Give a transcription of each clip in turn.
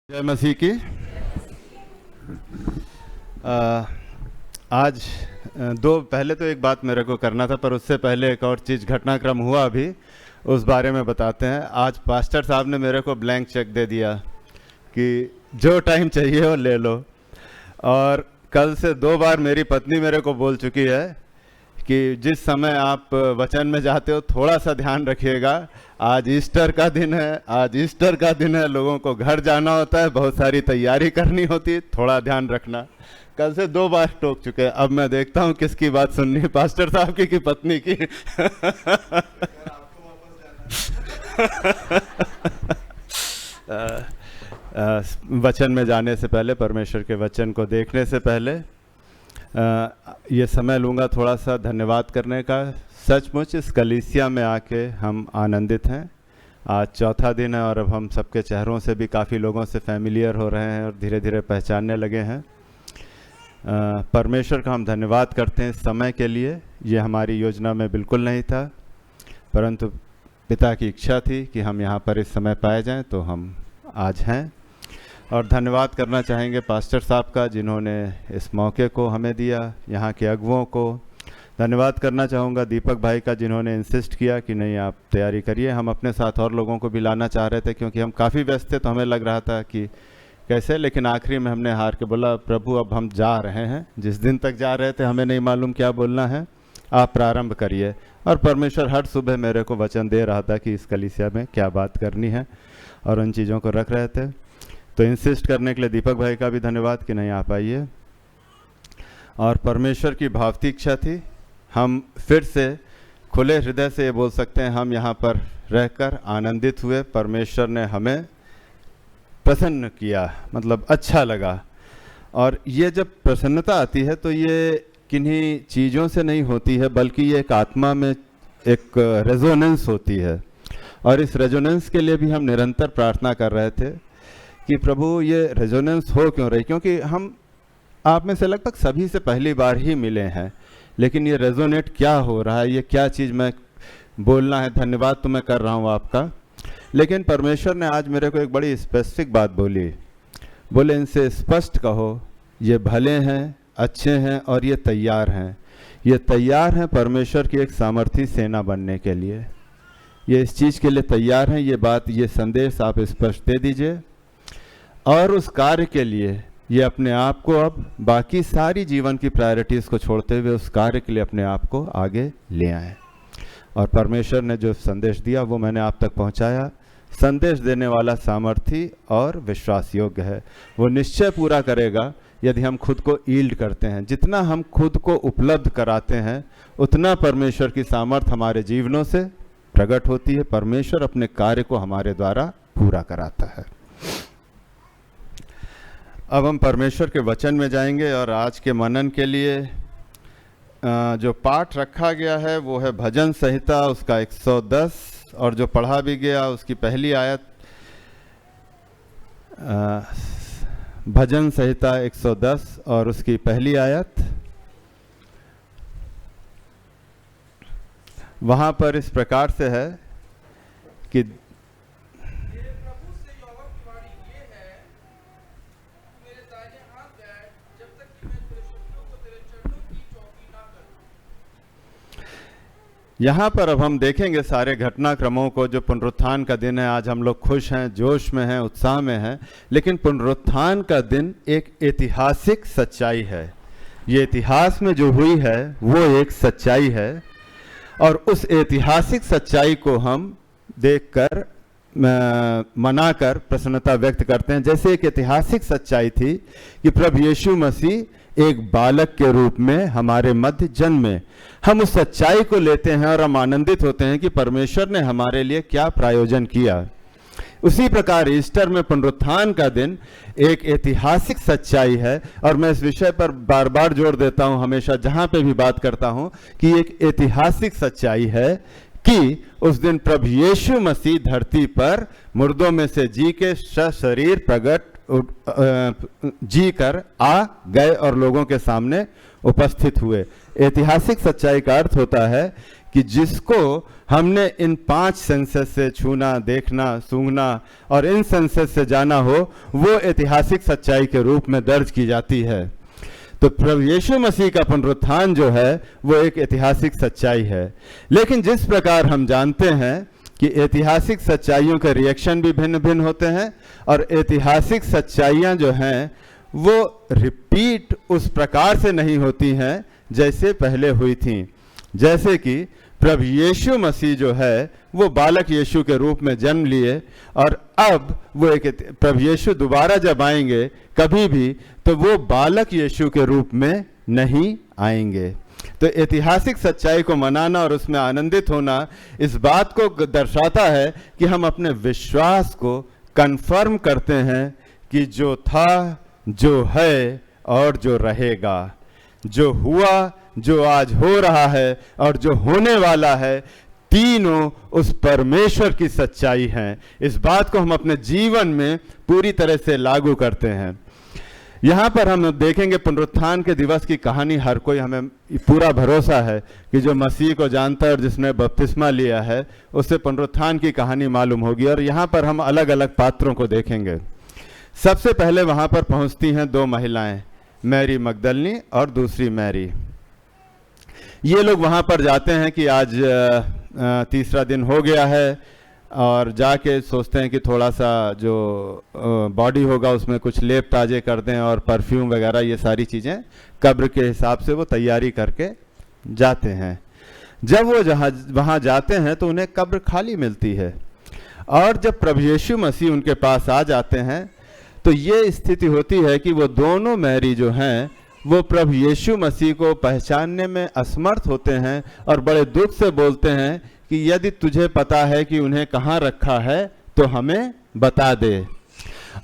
जय मसीह की। आज पहले तो एक बात मेरे को करना था, पर उससे पहले एक और चीज़ घटनाक्रम हुआ अभी, उस बारे में बताते हैं। आज पास्टर साहब ने मेरे को ब्लैंक चेक दे दिया कि जो टाइम चाहिए वो ले लो। और कल से 2 बार मेरी पत्नी मेरे को बोल चुकी है कि जिस समय आप वचन में जाते हो थोड़ा सा ध्यान रखिएगा। आज ईस्टर का दिन है, लोगों को घर जाना होता है, बहुत सारी तैयारी करनी होती है, थोड़ा ध्यान रखना। कल से 2 बार टोक चुके हैं। अब मैं देखता हूँ किसकी बात सुननी है, पास्टर साहब की कि पत्नी की। वचन में जाने से पहले, परमेश्वर के वचन को देखने से पहले ये समय लूँगा थोड़ा सा धन्यवाद करने का। सचमुच इस कलीसिया में आके हम आनंदित हैं। आज चौथा दिन है और अब हम सबके चेहरों से भी काफ़ी लोगों से फैमिलियर हो रहे हैं और धीरे धीरे पहचानने लगे हैं। परमेश्वर का हम धन्यवाद करते हैं इस समय के लिए। ये हमारी योजना में बिल्कुल नहीं था, परंतु पिता की इच्छा थी कि हम यहाँ पर इस समय पाए जाएं, तो हम आज हैं। और धन्यवाद करना चाहेंगे पास्टर साहब का, जिन्होंने इस मौके को हमें दिया। यहाँ के अगुओं को धन्यवाद करना चाहूँगा, दीपक भाई का, जिन्होंने इंसिस्ट किया कि नहीं आप तैयारी करिए। हम अपने साथ और लोगों को भी लाना चाह रहे थे क्योंकि हम काफ़ी व्यस्त थे, तो हमें लग रहा था कि कैसे, लेकिन आखिरी में हमने हार के बोला, प्रभु अब हम जा रहे हैं। जिस दिन तक जा रहे थे हमें नहीं मालूम क्या बोलना है, आप प्रारंभ करिए। और परमेश्वर हर सुबह मेरे को वचन दे रहा था कि इस कलीसिया में क्या बात करनी है, और उन चीज़ों को रख रहे थे। तो इंसिस्ट करने के लिए दीपक भाई का भी धन्यवाद कि नहीं आप आइए। और परमेश्वर की भावती इच्छा थी, हम फिर से खुले हृदय से ये बोल सकते हैं, हम यहाँ पर रहकर आनंदित हुए। परमेश्वर ने हमें प्रसन्न किया, मतलब अच्छा लगा। और ये जब प्रसन्नता आती है तो ये किन्हीं चीज़ों से नहीं होती है, बल्कि ये एक आत्मा में एक रेजोनेंस होती है। और इस रेजोनेंस के लिए भी हम निरंतर प्रार्थना कर रहे थे कि प्रभु ये रेजोनेंस हो क्यों रही, क्योंकि हम आप में से लगभग सभी से पहली बार ही मिले हैं, लेकिन ये रेजोनेट क्या हो रहा है, ये क्या चीज़ मैं बोलना है। धन्यवाद तो मैं कर रहा हूँ आपका, लेकिन परमेश्वर ने आज मेरे को एक बड़ी स्पेसिफिक बात बोले इनसे स्पष्ट कहो, ये भले हैं, अच्छे हैं और ये तैयार हैं। ये तैयार हैं परमेश्वर की एक सामर्थी सेना बनने के लिए, ये इस चीज़ के लिए तैयार हैं। ये बात, ये संदेश आप स्पष्ट दे दीजिए। और उस कार्य के लिए ये अपने आप को, अब बाकी सारी जीवन की प्रायोरिटीज़ को छोड़ते हुए उस कार्य के लिए अपने आप को आगे ले आए। और परमेश्वर ने जो संदेश दिया वो मैंने आप तक पहुंचाया। संदेश देने वाला सामर्थी और विश्वास योग्य है, वो निश्चय पूरा करेगा यदि हम खुद को ईल्ड करते हैं। जितना हम खुद को उपलब्ध कराते हैं उतना परमेश्वर की सामर्थ हमारे जीवनों से प्रकट होती है। परमेश्वर अपने कार्य को हमारे द्वारा पूरा कराता है। अब हम परमेश्वर के वचन में जाएंगे और आज के मनन के लिए जो पाठ रखा गया है वो है भजन संहिता उसका 110, और जो पढ़ा भी गया उसकी पहली आयत, भजन संहिता 110 और उसकी पहली आयत। वहाँ पर इस प्रकार से है कि यहाँ पर अब हम देखेंगे सारे घटनाक्रमों को। जो पुनरुत्थान का दिन है, आज हम लोग खुश हैं, जोश में हैं, उत्साह में हैं, लेकिन पुनरुत्थान का दिन एक ऐतिहासिक सच्चाई है। ये इतिहास में जो हुई है वो एक सच्चाई है, और उस ऐतिहासिक सच्चाई को हम देखकर मनाकर प्रसन्नता व्यक्त करते हैं। जैसे एक ऐतिहासिक सच्चाई थी कि प्रभु यीशु मसीह एक बालक के रूप में हमारे मध्य जन्मे। हम उस सच्चाई को लेते हैं और हम आनंदित होते हैं कि परमेश्वर ने हमारे लिए क्या प्रायोजन किया। उसी प्रकार ईस्टर में पुनरुत्थान का दिन एक ऐतिहासिक सच्चाई है, और मैं इस विषय पर बार बार जोर देता हूं, हमेशा जहां पे भी बात करता हूं, कि एक ऐतिहासिक सच्चाई है कि उस दिन प्रभु यीशु मसीह धरती पर मुर्दों में से जी के सशरीर प्रकट जी कर आ गए और लोगों के सामने उपस्थित हुए। ऐतिहासिक सच्चाई का अर्थ होता है कि जिसको हमने इन 5 सेंसेस से छूना, देखना, सूंघना और इन सेंसेस से जाना हो, वो ऐतिहासिक सच्चाई के रूप में दर्ज की जाती है। तो प्रभु यीशु मसीह का पुनरुत्थान जो है वो एक ऐतिहासिक सच्चाई है। लेकिन जिस प्रकार हम जानते हैं कि ऐतिहासिक सच्चाइयों के रिएक्शन भी भिन्न भिन्न होते हैं और ऐतिहासिक सच्चाइयाँ जो हैं वो रिपीट उस प्रकार से नहीं होती हैं जैसे पहले हुई थीं। जैसे कि प्रभु यीशु मसीह जो है वो बालक यीशु के रूप में जन्म लिए और अब वो एक प्रभु यीशु दोबारा जब आएंगे कभी भी तो वो बालक यीशु के रूप में नहीं आएंगे। तो ऐतिहासिक सच्चाई को मनाना और उसमें आनंदित होना इस बात को दर्शाता है कि हम अपने विश्वास को कंफर्म करते हैं कि जो था, जो है और जो रहेगा, जो हुआ, जो आज हो रहा है और जो होने वाला है, तीनों उस परमेश्वर की सच्चाई हैं। इस बात को हम अपने जीवन में पूरी तरह से लागू करते हैं। यहाँ पर हम देखेंगे पुनरुत्थान के दिवस की कहानी। हर कोई, हमें पूरा भरोसा है कि जो मसीह को जानता है और जिसने बपतिस्मा लिया है उससे पुनरुत्थान की कहानी मालूम होगी। और यहाँ पर हम अलग अलग पात्रों को देखेंगे। सबसे पहले वहाँ पर पहुँचती हैं 2 महिलाएं, मैरी मगदलनी और दूसरी मैरी। ये लोग वहाँ पर जाते हैं कि आज तीसरा दिन हो गया है और जाके सोचते हैं कि थोड़ा सा जो बॉडी होगा उसमें कुछ लेप ताजे कर दें और परफ्यूम वगैरह ये सारी चीज़ें कब्र के हिसाब से वो तैयारी करके जाते हैं। जब वो वहाँ जाते हैं तो उन्हें कब्र खाली मिलती है और जब प्रभु यीशु मसीह उनके पास आ जाते हैं तो ये स्थिति होती है कि वो दोनों मैरी जो हैं वो प्रभु यीशु मसीह को पहचानने में असमर्थ होते हैं और बड़े दुख से बोलते हैं कि यदि तुझे पता है कि उन्हें कहाँ रखा है तो हमें बता दे।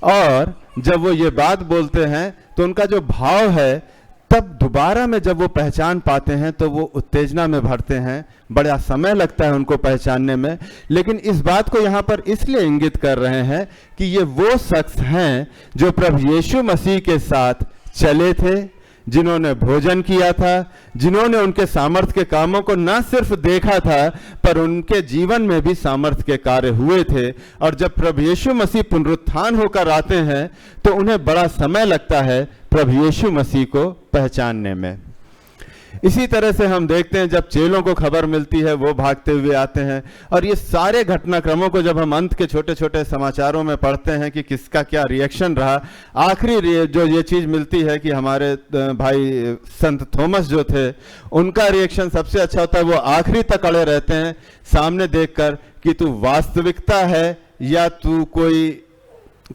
और जब वो ये बात बोलते हैं तो उनका जो भाव है, तब दोबारा में जब वो पहचान पाते हैं तो वो उत्तेजना में भरते हैं। बड़ा समय लगता है उनको पहचानने में, लेकिन इस बात को यहाँ पर इसलिए इंगित कर रहे हैं कि ये वो शख्स हैं जो प्रभु यीशु मसीह के साथ चले थे, जिन्होंने भोजन किया था, जिन्होंने उनके सामर्थ्य के कामों को न सिर्फ देखा था पर उनके जीवन में भी सामर्थ्य के कार्य हुए थे। और जब प्रभु यीशु मसीह पुनरुत्थान होकर आते हैं तो उन्हें बड़ा समय लगता है प्रभु यीशु मसीह को पहचानने में। इसी तरह से हम देखते हैं जब चेलों को खबर मिलती है वो भागते हुए आते हैं। और ये सारे घटनाक्रमों को जब हम अंत के छोटे छोटे समाचारों में पढ़ते हैं कि किसका क्या रिएक्शन रहा, आखिरी जो ये चीज़ मिलती है कि हमारे भाई संत थॉमस जो थे उनका रिएक्शन सबसे अच्छा होता है। वो आखिरी तक अड़े रहते हैं सामने देखकर कि तू वास्तविकता है या तू कोई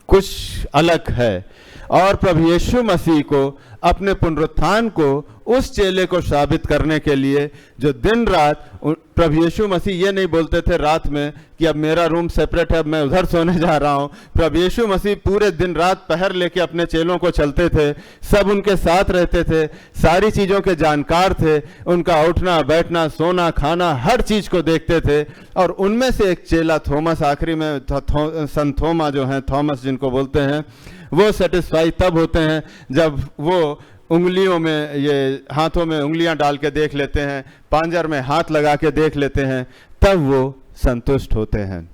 कुछ अलग है। और प्रभु यीशु मसीह को अपने पुनरुत्थान को उस चेले को साबित करने के लिए जो दिन रात, प्रभु यीशु मसीह ये नहीं बोलते थे रात में कि अब मेरा रूम सेपरेट है, मैं उधर सोने जा रहा हूँ। प्रभु यीशु मसीह पूरे दिन रात पहर लेके अपने चेलों को चलते थे, सब उनके साथ रहते थे, सारी चीज़ों के जानकार थे, उनका उठना बैठना सोना खाना हर चीज़ को देखते थे। और उनमें से एक चेला थॉमस, आखिरी में संत थोमा जो हैं, थॉमस जिनको बोलते हैं, वो सेटिस्फाई तब होते हैं जब वो उंगलियों में, ये हाथों में उंगलियां डाल के देख लेते हैं, पांजर में हाथ लगा के देख लेते हैं, तब वो संतुष्ट होते हैं।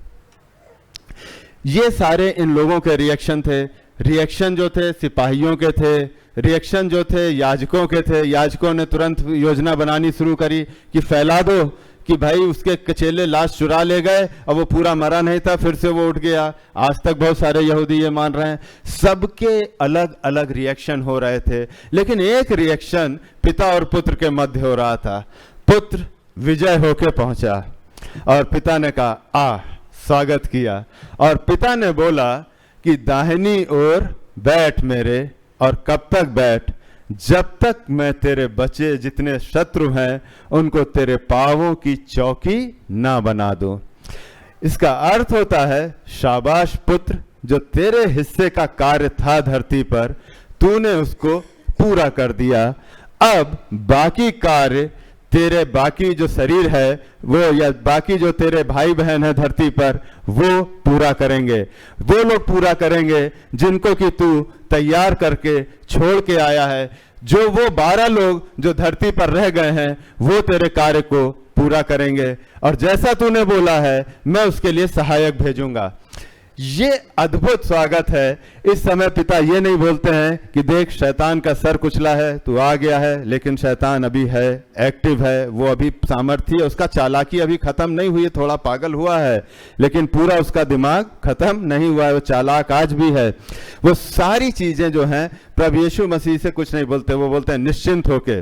ये सारे इन लोगों के रिएक्शन थे। रिएक्शन जो थे सिपाहियों के थे, रिएक्शन जो थे याजकों के थे। याजकों ने तुरंत योजना बनानी शुरू करी कि फैला दो कि भाई उसके चेले लाश चुरा ले गए और वो पूरा मरा नहीं था, फिर से वो उठ गया। आज तक बहुत सारे यहूदी ये मान रहे हैं। सबके अलग अलग रिएक्शन हो रहे थे, लेकिन एक रिएक्शन पिता और पुत्र के मध्य हो रहा था। पुत्र विजय होके पहुंचा और पिता ने कहा आ, स्वागत किया। और पिता ने बोला कि दाहिनी ओर बैठ मेरे, और कब तक बैठ, जब तक मैं तेरे बचे जितने शत्रु हैं उनको तेरे पांवों की चौकी ना बना दूं। इसका अर्थ होता है शाबाश पुत्र, जो तेरे हिस्से का कार्य था धरती पर तूने उसको पूरा कर दिया। अब बाकी कार्य तेरे बाकी जो शरीर है वो, या बाकी जो तेरे भाई बहन है धरती पर, वो पूरा करेंगे। वो लोग पूरा करेंगे जिनको कि तू तैयार करके छोड़ के आया है। जो वो 12 लोग जो धरती पर रह गए हैं वो तेरे कार्य को पूरा करेंगे, और जैसा तूने बोला है मैं उसके लिए सहायक भेजूंगा। ये अद्भुत स्वागत है। इस समय पिता ये नहीं बोलते हैं कि देख शैतान का सर कुचला है, तू आ गया है, लेकिन शैतान अभी है, एक्टिव है, वो अभी सामर्थ्य, उसका चालाकी अभी खत्म नहीं हुई है, थोड़ा पागल हुआ है लेकिन पूरा उसका दिमाग खत्म नहीं हुआ है, वो चालाक आज भी है। वो सारी चीजें जो हैं प्रभु यीशु मसीह से कुछ नहीं बोलते, वो बोलते हैं निश्चिंत होके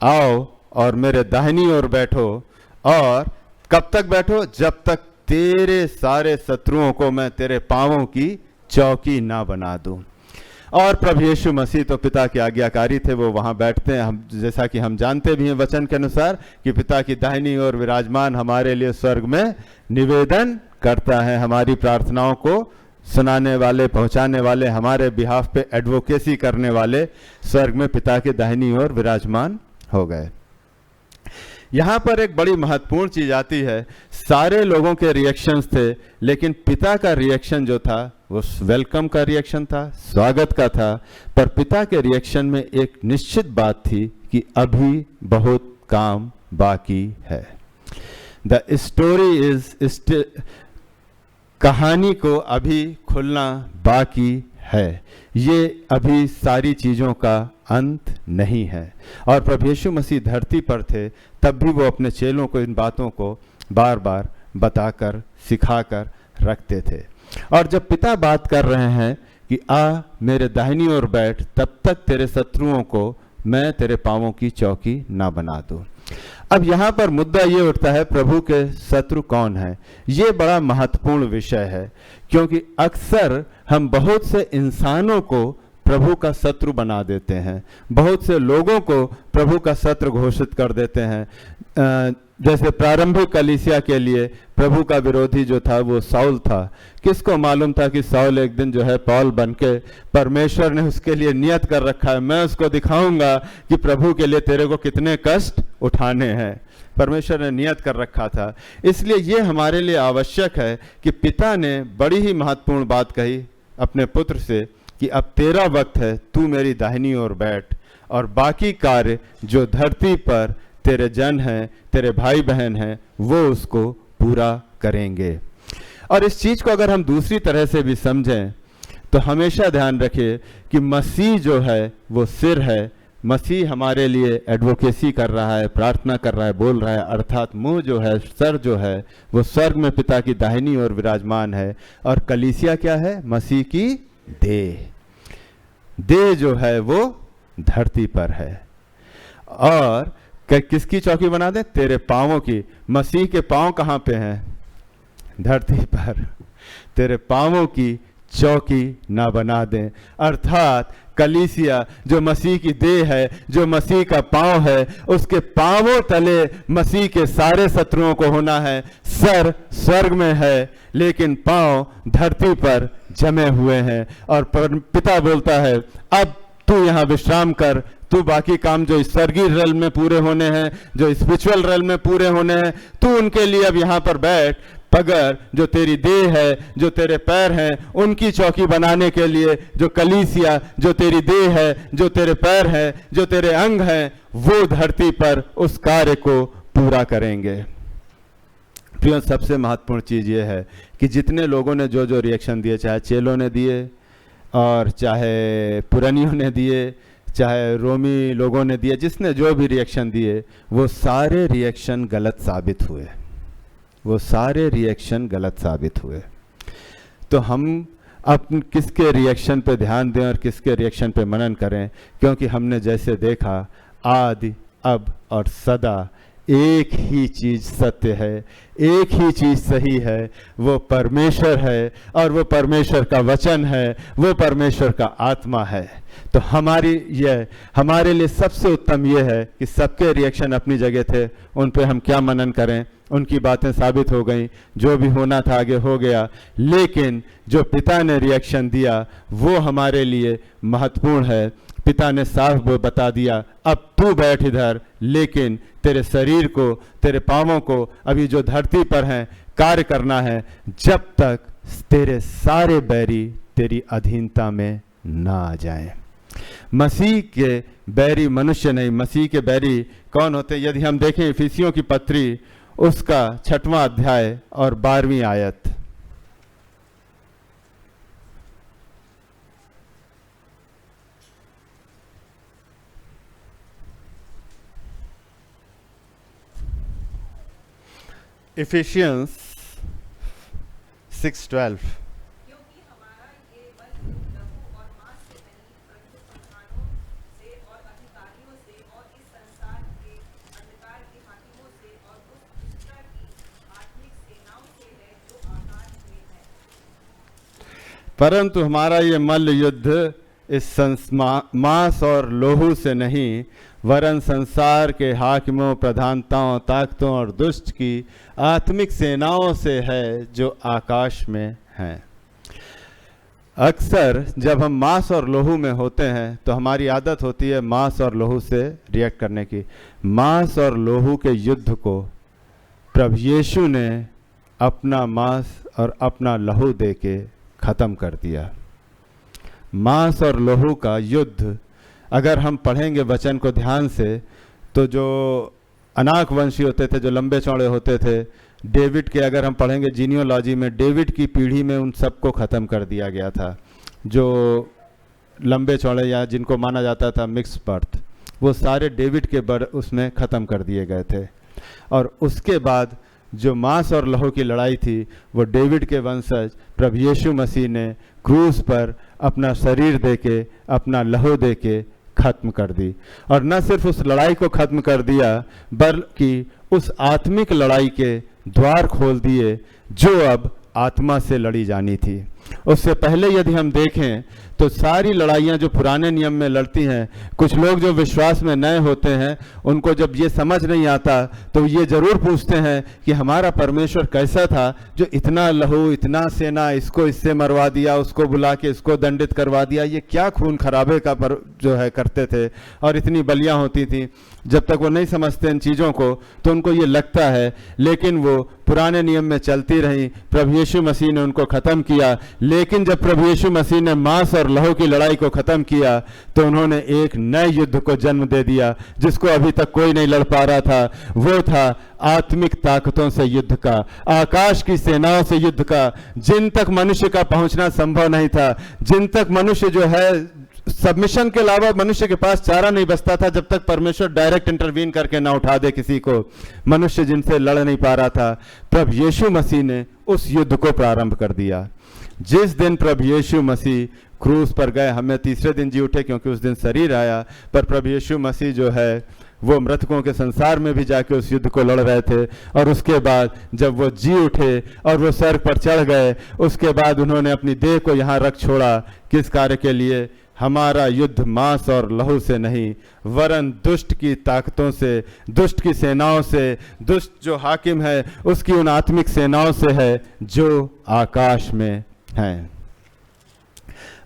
आओ और मेरे दाहिनी ओर बैठो, और कब तक बैठो? जब तक तेरे सारे शत्रुओं को मैं तेरे पांवों की चौकी ना बना दूं। और प्रभु यीशु मसीह तो पिता के आज्ञाकारी थे, वो वहां बैठते हैं। हम जैसा कि हम जानते भी हैं वचन के अनुसार कि पिता की दाहिनी ओर विराजमान हमारे लिए स्वर्ग में निवेदन करता है, हमारी प्रार्थनाओं को सुनाने वाले, पहुंचाने वाले, हमारे बिहाफ पे एडवोकेसी करने वाले स्वर्ग में पिता के दाहिनी ओर विराजमान हो गए। यहाँ पर एक बड़ी महत्वपूर्ण चीज आती है। सारे लोगों के रिएक्शंस थे, लेकिन पिता का रिएक्शन जो था वो वेलकम का रिएक्शन था, स्वागत का था। पर पिता के रिएक्शन में एक निश्चित बात थी कि अभी बहुत काम बाकी है। द स्टोरी इज, कहानी को अभी खुलना बाकी है, ये अभी सारी चीजों का अंत नहीं है। और प्रभु यीशु मसीह धरती पर थे तब भी वो अपने चेलों को इन बातों को बार बार बताकर, सिखाकर रखते थे। और जब पिता बात कर रहे हैं कि आ मेरे दाहिनी ओर बैठ, तब तक तेरे शत्रुओं को मैं तेरे पांवों की चौकी ना बना दूं। अब यहाँ पर मुद्दा ये उठता है, प्रभु के शत्रु कौन है? ये बड़ा महत्वपूर्ण विषय है, क्योंकि अक्सर हम बहुत से इंसानों को प्रभु का शत्रु बना देते हैं, बहुत से लोगों को प्रभु का शत्रु घोषित कर देते हैं। जैसे प्रारंभिक कलीसिया के लिए प्रभु का विरोधी जो था वो साउल था। किसको मालूम था कि साउल एक दिन जो है पौल बनके, परमेश्वर ने उसके लिए नियत कर रखा है, मैं उसको दिखाऊंगा कि प्रभु के लिए तेरे को कितने कष्ट उठाने हैं। परमेश्वर ने नियत कर रखा था। इसलिए ये हमारे लिए आवश्यक है कि पिता ने बड़ी ही महत्वपूर्ण बात कही अपने पुत्र से कि अब तेरा वक्त है, तू मेरी दाहिनी ओर बैठ, और बाकी कार्य जो धरती पर तेरे जन हैं, तेरे भाई बहन हैं, वो उसको पूरा करेंगे। और इस चीज को अगर हम दूसरी तरह से भी समझें तो हमेशा ध्यान रखिए कि मसीह जो है वो सिर है, मसीह हमारे लिए एडवोकेसी कर रहा है, प्रार्थना कर रहा है, बोल रहा है, अर्थात मुंह जो है, सर जो है वो स्वर्ग में पिता की दाहिनी ओर विराजमान है। और कलीसिया क्या है? मसीह की देह। देह जो है वो धरती पर है। और किसकी चौकी बना दे? तेरे पांवों की। मसीह के पांव कहां पे हैं? धरती पर। तेरे पांवों की चौकी ना बना दें, अर्थात कलीसिया जो मसीह की देह है, जो मसीह का पांव है, उसके पांवों तले मसीह के सारे शत्रुओं को होना है। सर स्वर्ग में है, लेकिन पांव धरती पर जमे हुए हैं। और पिता बोलता है अब तू यहाँ विश्राम कर, तू बाकी काम जो स्वर्गीय रेल में पूरे होने हैं, जो स्पिरिचुअल रेल में पूरे होने हैं, तू उनके लिए अब यहाँ पर बैठ। पगर जो तेरी देह है, जो तेरे पैर हैं, उनकी चौकी बनाने के लिए जो कलीसिया, जो तेरी देह है, जो तेरे पैर है, जो तेरे अंग हैं, वो धरती पर उस कार्य को पूरा करेंगे। प्रिय, सबसे महत्वपूर्ण चीज ये है कि जितने लोगों ने जो जो रिएक्शन दिए, चाहे चेलों ने दिए और चाहे पुरानियों ने दिए, चाहे रोमी लोगों ने दिए, जिसने जो भी रिएक्शन दिए, वो सारे रिएक्शन गलत साबित हुए। वो सारे रिएक्शन गलत साबित हुए। तो हम अपने किसके रिएक्शन पे ध्यान दें और किसके रिएक्शन पे मनन करें? क्योंकि हमने जैसे देखा, आदि, अब और सदा एक ही चीज सत्य है, एक ही चीज सही है, वो परमेश्वर है, और वो परमेश्वर का वचन है, वो परमेश्वर का आत्मा है। तो हमारे लिए सबसे उत्तम ये है कि सबके रिएक्शन अपनी जगह थे, उन पे हम क्या मनन करें। उनकी बातें साबित हो गई, जो भी होना था आगे हो गया, लेकिन जो पिता ने रिएक्शन दिया वो हमारे लिए महत्वपूर्ण है। पिता ने साफ बता दिया, अब तू बैठ इधर, लेकिन तेरे शरीर को, तेरे पांवों को अभी जो धरती पर हैं कार्य करना है, जब तक तेरे सारे बैरी तेरी अधीनता में ना आ जाएं। मसीह के बैरी मनुष्य नहीं, मसीह के बैरी कौन होते हैं? यदि हम देखें इफिसियों की पत्री उसका 6वां अध्याय और 12वीं आयत। इफिशियंस 6:12। क्योंकि हमारा ये बल लहू और मांस से नहीं परंतु प्रधानों से और अधिकारियों से और इस संसार के अंधकार के हाकिमों से और उस दुष्टता की आत्मिक सेनाओं से है जो आकाश में है। परंतु हमारा ये मल्ल युद्ध इस मांस और लोहू से नहीं, वरन संसार के हाकिमों, प्रधानताओं, ताकतों और दुष्ट की आत्मिक सेनाओं से है जो आकाश में हैं। अक्सर जब हम मांस और लोहू में होते हैं तो हमारी आदत होती है मांस और लोहू से रिएक्ट करने की। मांस और लोहू के युद्ध को प्रभु यीशु ने अपना मांस और अपना लहू दे के ख़त्म कर दिया। मांस और लोहू का युद्ध अगर हम पढ़ेंगे वचन को ध्यान से, तो जो अनाक वंशी होते थे, जो लंबे चौड़े होते थे, डेविड के अगर हम पढ़ेंगे जीनियोलॉजी में, डेविड की पीढ़ी में उन सबको ख़त्म कर दिया गया था। जो लंबे चौड़े या जिनको माना जाता था मिक्स बर्थ, वो सारे डेविड के उसमें ख़त्म कर दिए गए थे। और उसके बाद जो मांस और लहू की लड़ाई थी वो डेविड के वंशज प्रभु यीशु मसीह ने क्रूस पर अपना शरीर देके, अपना लहू देके खत्म कर दी। और न सिर्फ उस लड़ाई को खत्म कर दिया, बल्कि उस आत्मिक लड़ाई के द्वार खोल दिए जो अब आत्मा से लड़ी जानी थी। उससे पहले यदि हम देखें तो सारी लड़ाइयाँ जो पुराने नियम में लड़ती हैं, कुछ लोग जो विश्वास में नए होते हैं उनको जब ये समझ नहीं आता तो ये ज़रूर पूछते हैं कि हमारा परमेश्वर कैसा था जो इतना लहू, इतना सेना, इसको इससे मरवा दिया, उसको बुला के इसको दंडित करवा दिया, ये क्या खून खराबे का जो है करते थे और इतनी बलियाँ होती थी। जब तक वो नहीं समझते इन चीज़ों को तो उनको ये लगता है, लेकिन वो पुराने नियम में चलती रही। प्रभु यीशु मसीह ने उनको ख़त्म किया, लेकिन जब प्रभु यीशु मसीह ने मांस और लहू की लड़ाई को ख़त्म किया तो उन्होंने एक नए युद्ध को जन्म दे दिया जिसको अभी तक कोई नहीं लड़ पा रहा था। वो था आत्मिक ताकतों से युद्ध का, आकाश की सेनाओं से युद्ध का, जिन तक मनुष्य का पहुंचना संभव नहीं था, जिन तक मनुष्य जो है सबमिशन के अलावा मनुष्य के पास चारा नहीं बचता था जब तक परमेश्वर डायरेक्ट इंटरवीन करके ना उठा दे किसी को। मनुष्य जिनसे लड़ नहीं पा रहा था, प्रभु यीशु मसीह ने उस युद्ध को प्रारंभ कर दिया। जिस दिन प्रभु यीशु मसीह क्रूस पर गए, हमें तीसरे दिन जी उठे क्योंकि उस दिन शरीर आया, पर प्रभु यीशु मसीह जो है वो मृतकों के संसार में भी जाके उस युद्ध को लड़ रहे थे। और उसके बाद जब वो जी उठे और वो स्वर्ग पर चढ़ गए, उसके बाद उन्होंने अपनी देह को यहाँ रख छोड़ा। किस कार्य के लिए? हमारा युद्ध मांस और लहू से नहीं, वरन दुष्ट की ताकतों से, दुष्ट की सेनाओं से, दुष्ट जो हाकिम है उसकी उन आत्मिक सेनाओं से है जो आकाश में हैं।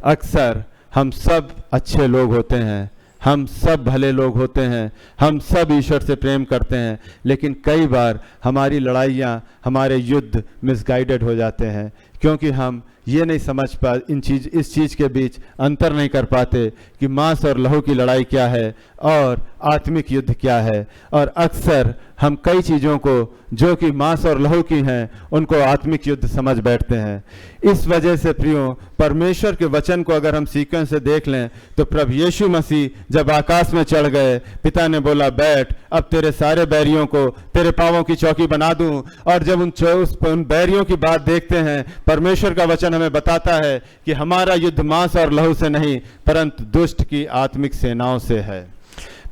अक्सर हम सब अच्छे लोग होते हैं, हम सब भले लोग होते हैं, हम सब ईश्वर से प्रेम करते हैं, लेकिन कई बार हमारी लड़ाइयाँ, हमारे युद्ध मिसगाइडेड हो जाते हैं क्योंकि हम ये नहीं समझ पा इस चीज़ के बीच अंतर नहीं कर पाते कि मांस और लहू की लड़ाई क्या है और आत्मिक युद्ध क्या है। और अक्सर हम कई चीज़ों को जो कि मांस और लहू की हैं उनको आत्मिक युद्ध समझ बैठते हैं। इस वजह से प्रियो, परमेश्वर के वचन को अगर हम सीक्वेंस से देख लें तो प्रभु यीशु मसीह जब आकाश में चढ़ गए, पिता ने बोला बैठ, अब तेरे सारे बैरियों को तेरे पांवों की चौकी बना दूं। और जब उन बैरियों की बात देखते हैं, परमेश्वर का वचन हमें बताता है कि हमारा युद्ध मांस और लहू से नहीं परंतु दुष्ट की आत्मिक सेनाओं से है।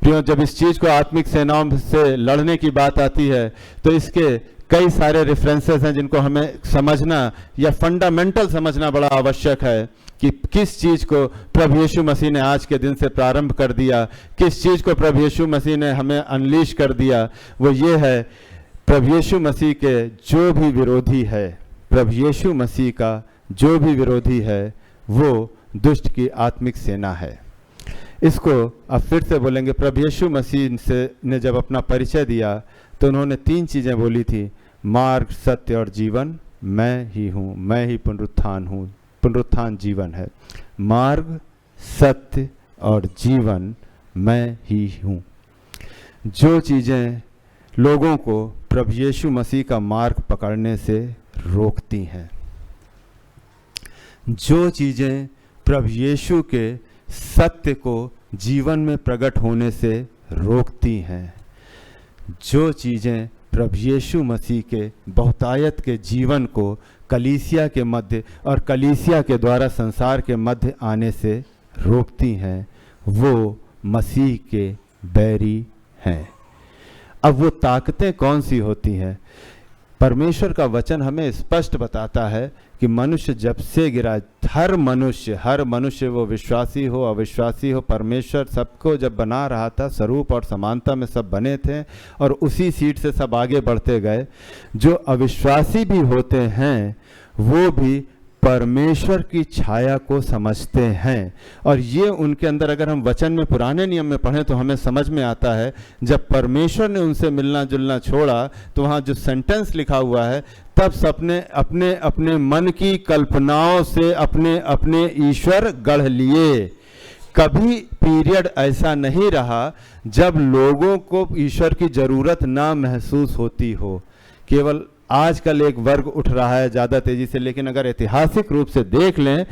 प्रियो, जब इस चीज़ को आत्मिक सेनाओं से लड़ने की बात आती है तो इसके कई सारे रेफरेंसेस हैं जिनको हमें समझना या फंडामेंटल समझना बड़ा आवश्यक है कि किस चीज़ को प्रभु यीशु मसीह ने आज के दिन से प्रारंभ कर दिया, किस चीज़ को प्रभु यीशु मसीह ने हमें अनलीश कर दिया। वो ये है, प्रभु यीशु मसीह के जो भी विरोधी है, प्रभु यीशु मसीह का जो भी विरोधी है वो दुष्ट की आत्मिक सेना है। इसको अब फिर से बोलेंगे, प्रभु यीशु मसीह ने जब अपना परिचय दिया तो उन्होंने 3 चीज़ें बोली थी, मार्ग, सत्य और जीवन, मैं ही हूँ, मैं ही पुनरुत्थान हूँ, पुनरुत्थान जीवन है। मार्ग, सत्य और जीवन मैं ही हूँ। जो चीज़ें लोगों को प्रभु यीशु मसीह का मार्ग पकड़ने से रोकती हैं, जो चीज़ें प्रभु यीशु के सत्य को जीवन में प्रकट होने से रोकती हैं, जो चीज़ें प्रभु यीशु मसीह के बहुतायत के जीवन को कलीसिया के मध्य और कलीसिया के द्वारा संसार के मध्य आने से रोकती हैं, वो मसीह के बैरी हैं। अब वो ताकतें कौन सी होती हैं? परमेश्वर का वचन हमें स्पष्ट बताता है कि मनुष्य जब से गिरा, हर मनुष्य वो विश्वासी हो अविश्वासी हो, परमेश्वर सबको जब बना रहा था स्वरूप और समानता में सब बने थे और उसी सीट से सब आगे बढ़ते गए। जो अविश्वासी भी होते हैं वो भी परमेश्वर की छाया को समझते हैं, और ये उनके अंदर, अगर हम वचन में पुराने नियम में पढ़ें तो हमें समझ में आता है, जब परमेश्वर ने उनसे मिलना जुलना छोड़ा तो वहाँ जो सेंटेंस लिखा हुआ है, तब सबने अपने अपने मन की कल्पनाओं से अपने अपने ईश्वर गढ़ लिए। कभी पीरियड ऐसा नहीं रहा जब लोगों को ईश्वर की जरूरत ना महसूस होती हो। केवल आजकल एक वर्ग उठ रहा है ज़्यादा तेजी से, लेकिन अगर ऐतिहासिक रूप से देख लें,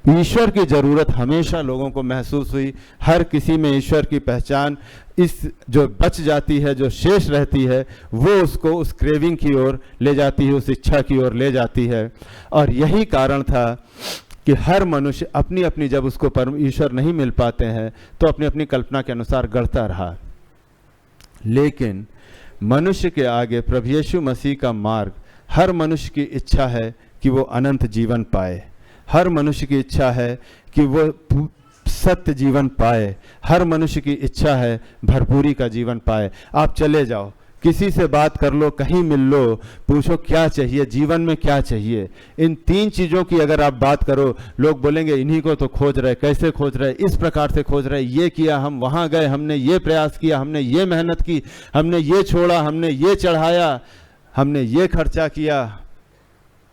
ईश्वर की ज़रूरत हमेशा लोगों को महसूस हुई। हर किसी में ईश्वर की पहचान इस जो बच जाती है, जो शेष रहती है, वो उसको उस क्रेविंग की ओर ले जाती है, उस इच्छा की ओर ले जाती है। और यही कारण था कि हर मनुष्य अपनी अपनी, जब उसको ईश्वर नहीं मिल पाते हैं तो अपनी अपनी कल्पना के अनुसार गढ़ता रहा। लेकिन मनुष्य के आगे प्रभु यीशु मसीह का मार्ग, हर मनुष्य की इच्छा है कि वो अनंत जीवन पाए, हर मनुष्य की इच्छा है कि वो सत्य जीवन पाए, हर मनुष्य की इच्छा है भरपूरी का जीवन पाए। आप चले जाओ, किसी से बात कर लो, कहीं मिल लो, पूछो क्या चाहिए जीवन में, क्या चाहिए। इन तीन चीज़ों की अगर आप बात करो, लोग बोलेंगे इन्हीं को तो खोज रहे। कैसे खोज रहे? इस प्रकार से खोज रहे, ये किया, हम वहाँ गए, हमने ये प्रयास किया, हमने ये मेहनत की, हमने ये छोड़ा, हमने ये चढ़ाया, हमने ये खर्चा किया।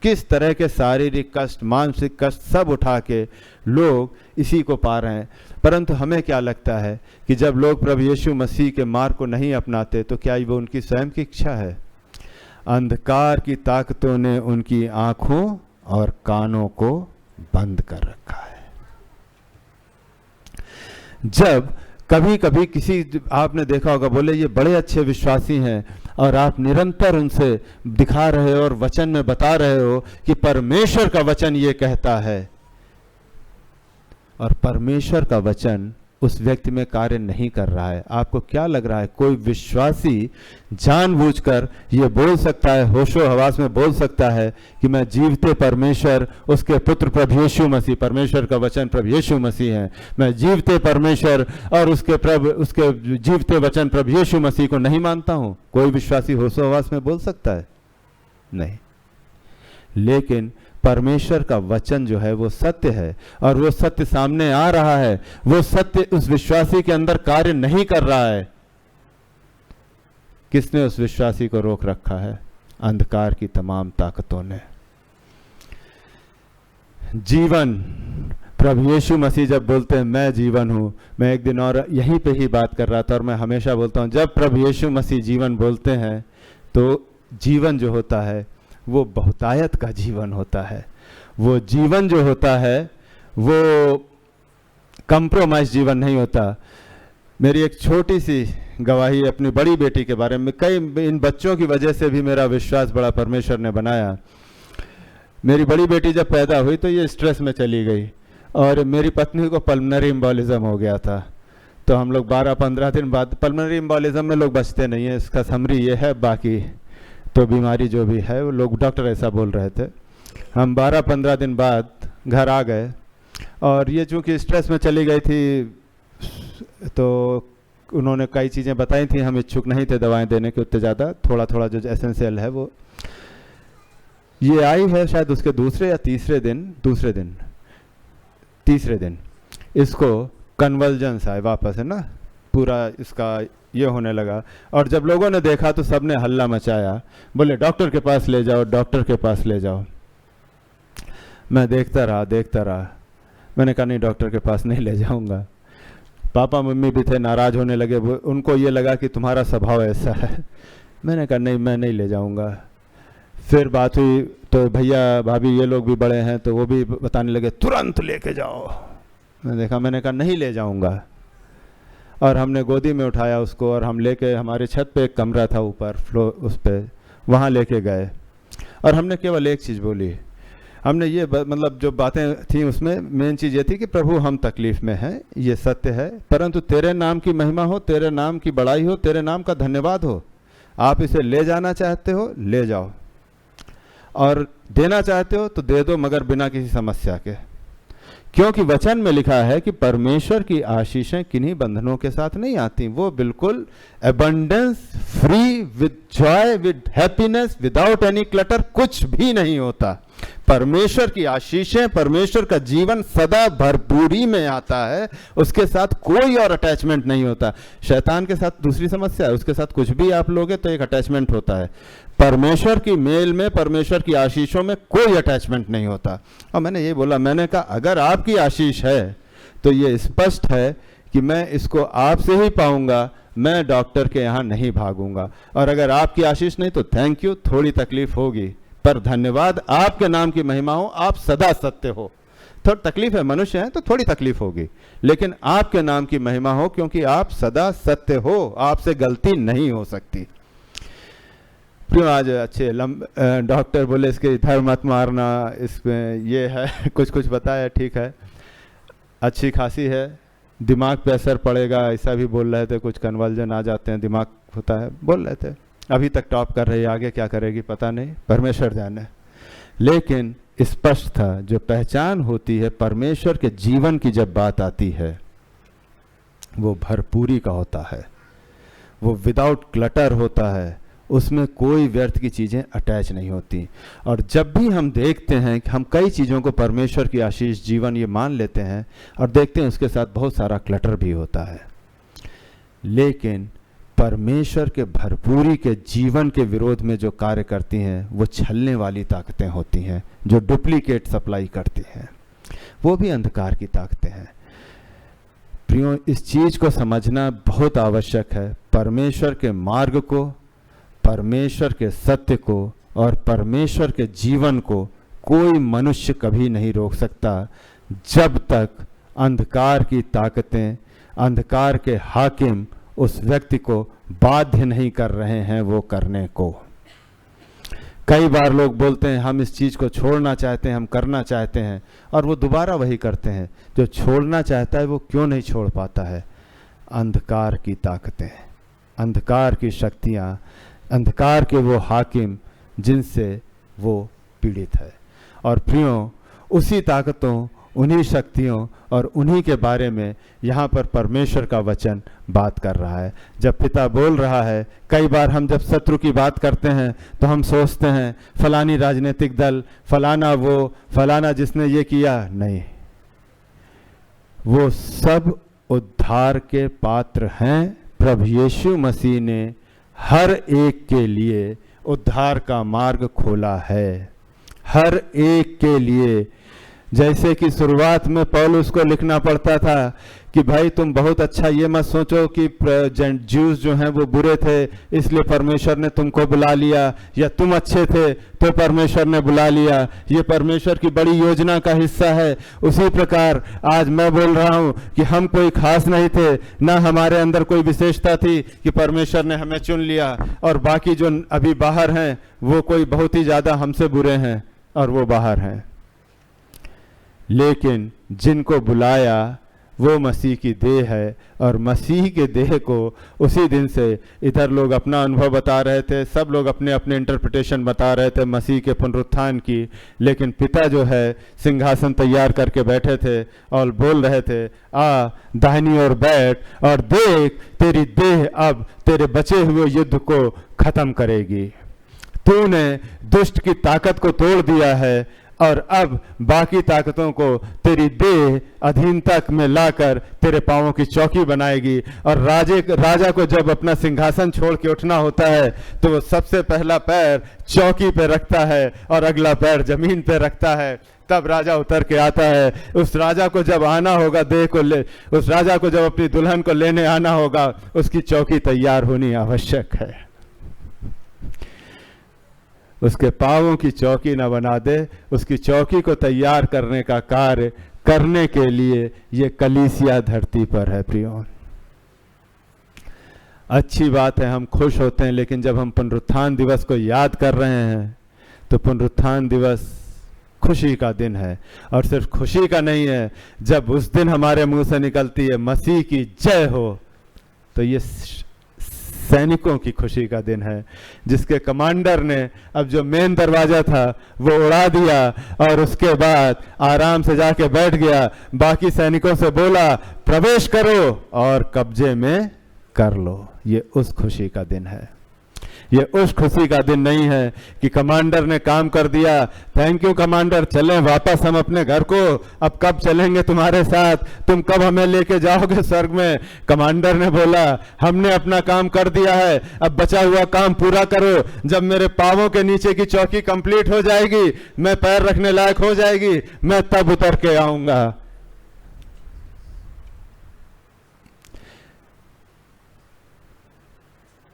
किस तरह के शारीरिक कष्ट, मानसिक कष्ट सब उठा के लोग इसी को पा रहे हैं। परंतु हमें क्या लगता है कि जब लोग प्रभु यीशु मसीह के मार्ग को नहीं अपनाते तो क्या वो उनकी स्वयं की इच्छा है? अंधकार की ताकतों ने उनकी आंखों और कानों को बंद कर रखा है। जब कभी कभी किसी, आपने देखा होगा, बोले ये बड़े अच्छे विश्वासी हैं और आप निरंतर उनसे दिखा रहे हो और वचन में बता रहे हो कि परमेश्वर का वचन ये कहता है, और परमेश्वर का वचन उस व्यक्ति में कार्य नहीं कर रहा है। आपको क्या लग रहा है कोई विश्वासी जानबूझकर ये बोल सकता है, होशो हवास में बोल सकता है कि मैं जीवते परमेश्वर, उसके पुत्र प्रभु यीशु मसीह, परमेश्वर का वचन प्रभु यीशु मसीह है, मैं जीवते परमेश्वर और उसके जीवते वचन प्रभु यीशु मसीह को नहीं मानता हूं? कोई विश्वासी होशो हवास में बोल सकता है? नहीं। लेकिन परमेश्वर का वचन जो है वो सत्य है, और वो सत्य सामने आ रहा है। वो सत्य उस विश्वासी के अंदर कार्य नहीं कर रहा है। किसने उस विश्वासी को रोक रखा है? अंधकार की तमाम ताकतों ने। जीवन, प्रभु यीशु मसीह जब बोलते हैं मैं जीवन हूं, मैं एक दिन और यहीं पे ही बात कर रहा था, और मैं हमेशा बोलता हूं, जब प्रभु यीशु मसीह जीवन बोलते हैं तो जीवन जो होता है वो बहुतायत का जीवन होता है। वो जीवन जो होता है वो कंप्रोमाइज जीवन नहीं होता। मेरी एक छोटी सी गवाही अपनी बड़ी बेटी के बारे में, कई इन बच्चों की वजह से भी मेरा विश्वास बड़ा परमेश्वर ने बनाया। मेरी बड़ी बेटी जब पैदा हुई तो ये स्ट्रेस में चली गई, और मेरी पत्नी को पल्मोनरी एम्बोलिज्म हो गया था। तो हम लोग 12-15 दिन बाद, पल्मोनरी एम्बोलिज्म में लोग बचते नहीं है, इसका समरी ये है, बाकी तो बीमारी जो भी है वो लोग, डॉक्टर ऐसा बोल रहे थे। हम 12-15 दिन बाद घर आ गए, और ये चूँकि स्ट्रेस में चली गई थी तो उन्होंने कई चीज़ें बताई थी, हम इच्छुक नहीं थे दवाएं देने के उतने ज़्यादा, थोड़ा थोड़ा जो एसेंशियल है वो। ये आई है शायद उसके दूसरे या तीसरे दिन इसको कन्वल्जेंस आए वापस, है ना, पूरा इसका ये होने लगा। और जब लोगों ने देखा तो सबने हल्ला मचाया, बोले डॉक्टर के पास ले जाओ, डॉक्टर के पास ले जाओ। मैं देखता रहा। मैंने कहा नहीं, डॉक्टर के पास नहीं ले जाऊंगा। पापा मम्मी भी थे, नाराज़ होने लगे। उनको ये लगा कि तुम्हारा स्वभाव ऐसा है। मैंने कहा नहीं, मैं नहीं ले जाऊंगा। फिर बात हुई तो भैया भाभी ये लोग भी बड़े हैं तो वो भी बताने लगे तुरंत लेके जाओ। मैंने कहा नहीं ले जाऊंगा। और हमने गोदी में उठाया उसको और हम लेके, हमारे छत पे एक कमरा था ऊपर फ्लोर, उस पे वहाँ लेके गए। और हमने केवल एक चीज़ बोली, हमने ये मतलब जो बातें थी उसमें मेन चीज़ ये थी कि प्रभु हम तकलीफ़ में हैं, ये सत्य है, परंतु तेरे नाम की महिमा हो, तेरे नाम की बड़ाई हो, तेरे नाम का धन्यवाद हो। आप इसे ले जाना चाहते हो ले जाओ, और देना चाहते हो तो दे दो, मगर बिना किसी समस्या के। क्योंकि वचन में लिखा है कि परमेश्वर की आशीषें किन्हीं बंधनों के साथ नहीं आती, वो बिल्कुल abundance, free, with Joy, with happiness, without any clutter, कुछ भी नहीं होता। परमेश्वर की आशीषें, परमेश्वर का जीवन सदा भरपूरी में आता है, उसके साथ कोई और अटैचमेंट नहीं होता। शैतान के साथ दूसरी समस्या है, उसके साथ कुछ भी आप लोगे तो एक अटैचमेंट होता है। परमेश्वर की मेल में, परमेश्वर की आशीषों में कोई अटैचमेंट नहीं होता। और मैंने ये बोला, मैंने कहा अगर आपकी आशीष है तो ये स्पष्ट है कि मैं इसको आपसे ही पाऊंगा, मैं डॉक्टर के यहाँ नहीं भागूंगा। और अगर आपकी आशीष नहीं तो थैंक यू, थोड़ी तकलीफ होगी, पर धन्यवाद, आपके नाम की महिमा हो, आप सदा सत्य हो। थोड़ी तकलीफ है, मनुष्य हैं तो थोड़ी तकलीफ होगी, लेकिन आपके नाम की महिमा हो, क्योंकि आप सदा सत्य हो, आपसे गलती नहीं हो सकती। क्यों आज अच्छे डॉक्टर बोले इसके इधर मत मारना, इसमें ये है कुछ कुछ बताया, ठीक है, अच्छी खासी है, दिमाग पे असर पड़ेगा ऐसा भी बोल रहे थे, कुछ कन्वर्जन आ जाते हैं, दिमाग होता है, बोल रहे थे। अभी तक टॉप कर रही है, आगे क्या करेगी पता नहीं, परमेश्वर जाने। लेकिन स्पष्ट था, जो पहचान होती है परमेश्वर के जीवन की, जब बात आती है वो भरपूरी का होता है, वो विदाउट क्लटर होता है, उसमें कोई व्यर्थ की चीज़ें अटैच नहीं होती। और जब भी हम देखते हैं कि हम कई चीज़ों को परमेश्वर की आशीष, जीवन ये मान लेते हैं और देखते हैं उसके साथ बहुत सारा क्लटर भी होता है, लेकिन परमेश्वर के भरपूरी के जीवन के विरोध में जो कार्य करती हैं वो छलने वाली ताकतें होती हैं, जो डुप्लीकेट सप्लाई करती हैं, वो भी अंधकार की ताकतें हैं। प्रियो, इस चीज़ को समझना बहुत आवश्यक है। परमेश्वर के मार्ग को, परमेश्वर के सत्य को और परमेश्वर के जीवन को कोई मनुष्य कभी नहीं रोक सकता, जब तक अंधकार की ताकतें, अंधकार के हाकिम उस व्यक्ति को बाध्य नहीं कर रहे हैं वो करने को। कई बार लोग बोलते हैं हम इस चीज़ को छोड़ना चाहते हैं, हम करना चाहते हैं, और वो दोबारा वही करते हैं। जो छोड़ना चाहता है वो क्यों नहीं छोड़ पाता है? अंधकार की ताकतें, अंधकार की शक्तियाँ, अंधकार के वो हाकिम जिनसे वो पीड़ित है। और प्रियो, उसी ताकतों, उन्हीं शक्तियों और उन्हीं के बारे में यहाँ पर परमेश्वर का वचन बात कर रहा है। जब पिता बोल रहा है, कई बार हम जब शत्रु की बात करते हैं तो हम सोचते हैं फलानी राजनीतिक दल, फलाना वो, फलाना जिसने ये किया, नहीं, वो सब उद्धार के पात्र हैं। प्रभु यीशु मसीह ने हर एक के लिए उद्धार का मार्ग खोला है, हर एक के लिए। जैसे कि शुरुआत में पौलुस को लिखना पड़ता था कि भाई तुम बहुत अच्छा, ये मत सोचो कि ज्यूस जो हैं वो बुरे थे इसलिए परमेश्वर ने तुमको बुला लिया, या तुम अच्छे थे तो परमेश्वर ने बुला लिया। ये परमेश्वर की बड़ी योजना का हिस्सा है। उसी प्रकार आज मैं बोल रहा हूँ कि हम कोई खास नहीं थे, ना हमारे अंदर कोई विशेषता थी कि परमेश्वर ने हमें चुन लिया, और बाकी जो अभी बाहर हैं वो कोई बहुत ही ज़्यादा हमसे बुरे हैं और वो बाहर हैं। लेकिन जिनको बुलाया वो मसीह की देह है, और मसीह के देह को उसी दिन से इधर लोग अपना अनुभव बता रहे थे, सब लोग अपने अपने इंटरप्रिटेशन बता रहे थे मसीह के पुनरुत्थान की, लेकिन पिता जो है सिंहासन तैयार करके बैठे थे और बोल रहे थे, आ दाहिनी ओर बैठ और देख तेरी देह अब तेरे बचे हुए युद्ध को खत्म करेगी। तूने दुष्ट की ताकत को तोड़ दिया है और अब बाकी ताकतों को तेरी देह अधीनता में लाकर तेरे पांवों की चौकी बनाएगी। और राजा को जब अपना सिंहासन छोड़ के उठना होता है तो वो सबसे पहला पैर चौकी पे रखता है और अगला पैर जमीन पे रखता है, तब राजा उतर के आता है। उस राजा को जब आना होगा देह को ले, उस राजा को जब अपनी दुल्हन को लेने आना होगा, उसकी चौकी तैयार होनी आवश्यक है। उसके पांवों की चौकी न बना दे, उसकी चौकी को तैयार करने का कार्य करने के लिए ये कलीसिया धरती पर है। प्रियो, अच्छी बात है, हम खुश होते हैं, लेकिन जब हम पुनरुत्थान दिवस को याद कर रहे हैं तो पुनरुत्थान दिवस खुशी का दिन है। और सिर्फ खुशी का नहीं है, जब उस दिन हमारे मुंह से निकलती है मसीह की जय हो, तो ये सैनिकों की खुशी का दिन है, जिसके कमांडर ने अब जो मेन दरवाजा था वो उड़ा दिया और उसके बाद आराम से जाके बैठ गया। बाकी सैनिकों से बोला प्रवेश करो और कब्जे में कर लो। ये उस खुशी का दिन है। ये उस खुशी का दिन नहीं है कि कमांडर ने काम कर दिया, थैंक यू कमांडर, चलें वापस हम अपने घर को, अब कब चलेंगे तुम्हारे साथ, तुम कब हमें लेके जाओगे स्वर्ग में। कमांडर ने बोला हमने अपना काम कर दिया है, अब बचा हुआ काम पूरा करो। जब मेरे पांवों के नीचे की चौकी कंप्लीट हो जाएगी, मैं पैर रखने लायक हो जाएगी, मैं तब उतर के आऊंगा।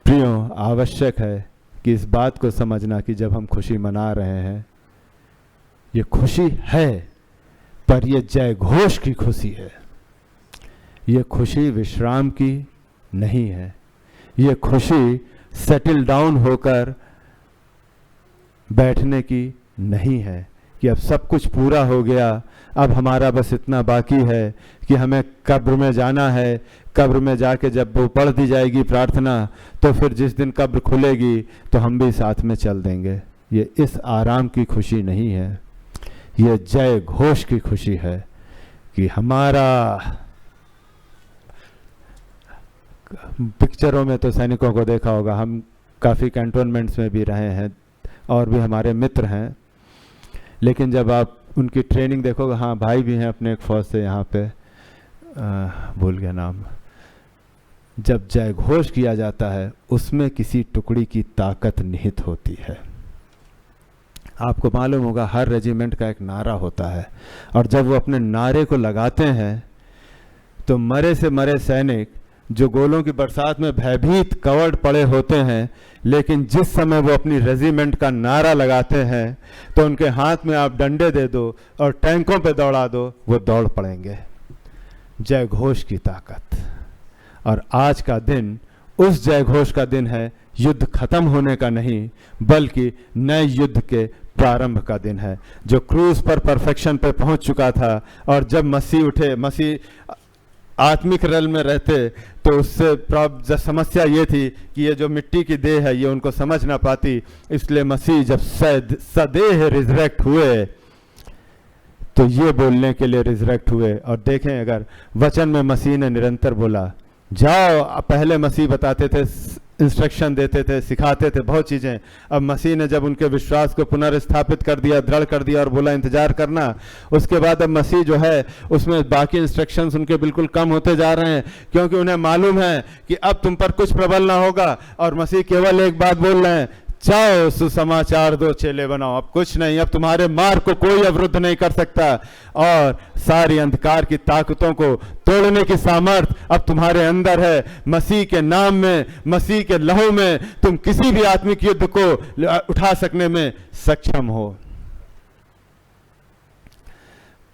प्रियो, आवश्यक है कि इस बात को समझना कि जब हम खुशी मना रहे हैं, ये खुशी है, पर ये जय घोष की खुशी है। ये खुशी विश्राम की नहीं है। ये खुशी सेटल डाउन होकर बैठने की नहीं है कि अब सब कुछ पूरा हो गया, अब हमारा बस इतना बाकी है कि हमें कब्र में जाना है। कब्र में जाके जब वो पढ़ दी जाएगी प्रार्थना, तो फिर जिस दिन कब्र खुलेगी तो हम भी साथ में चल देंगे। ये इस आराम की खुशी नहीं है, ये जय घोष की खुशी है कि हमारा, पिक्चरों में तो सैनिकों को देखा होगा, हम काफ़ी कैंटोनमेंट्स में भी रहे हैं और भी हमारे मित्र हैं, लेकिन जब आप उनकी ट्रेनिंग देखोगे, हाँ भाई भी हैं अपने एक फौज से यहाँ पे, भूल गया नाम, जब जय घोष किया जाता है उसमें किसी टुकड़ी की ताकत निहित होती है। आपको मालूम होगा हर रेजिमेंट का एक नारा होता है, और जब वो अपने नारे को लगाते हैं तो मरे से मरे सैनिक जो गोलों की बरसात में भयभीत कवर्ड पड़े होते हैं, लेकिन जिस समय वो अपनी रेजिमेंट का नारा लगाते हैं तो उनके हाथ में आप डंडे दे दो और टैंकों पे दौड़ा दो, वो दौड़ पड़ेंगे। जय घोष की ताकत। और आज का दिन उस जय घोष का दिन है, युद्ध खत्म होने का नहीं, बल्कि नए युद्ध के प्रारंभ का दिन है, जो क्रूज पर परफेक्शन पे पहुंच चुका था। और जब मसीह उठे, मसीह आत्मिक रेल में रहते, तो उससे समस्या ये थी कि ये जो मिट्टी की देह है ये उनको समझ ना पाती, इसलिए मसीह जब सदेह रिजरेक्ट हुए तो ये बोलने के लिए रिजरेक्ट हुए। और देखें, अगर वचन में मसीह ने निरंतर बोला जाओ, पहले मसीह बताते थे, इंस्ट्रक्शन देते थे, सिखाते थे बहुत चीज़ें, अब मसीह ने जब उनके विश्वास को पुनर्स्थापित कर दिया, दृढ़ कर दिया और बोला इंतजार करना, उसके बाद अब मसीह जो है उसमें बाकी इंस्ट्रक्शंस उनके बिल्कुल कम होते जा रहे हैं, क्योंकि उन्हें मालूम है कि अब तुम पर कुछ प्रबल ना होगा। और मसीह केवल एक बात बोल रहे हैं, जाओ सुसमाचार दो, चेले बनाओ। अब कुछ नहीं, अब तुम्हारे मार्ग को कोई अवरुद्ध नहीं कर सकता, और सारी अंधकार की ताकतों को तोड़ने की सामर्थ अब तुम्हारे अंदर है। मसीह के नाम में, मसीह के लहू में तुम किसी भी आत्मिक युद्ध को उठा सकने में सक्षम हो।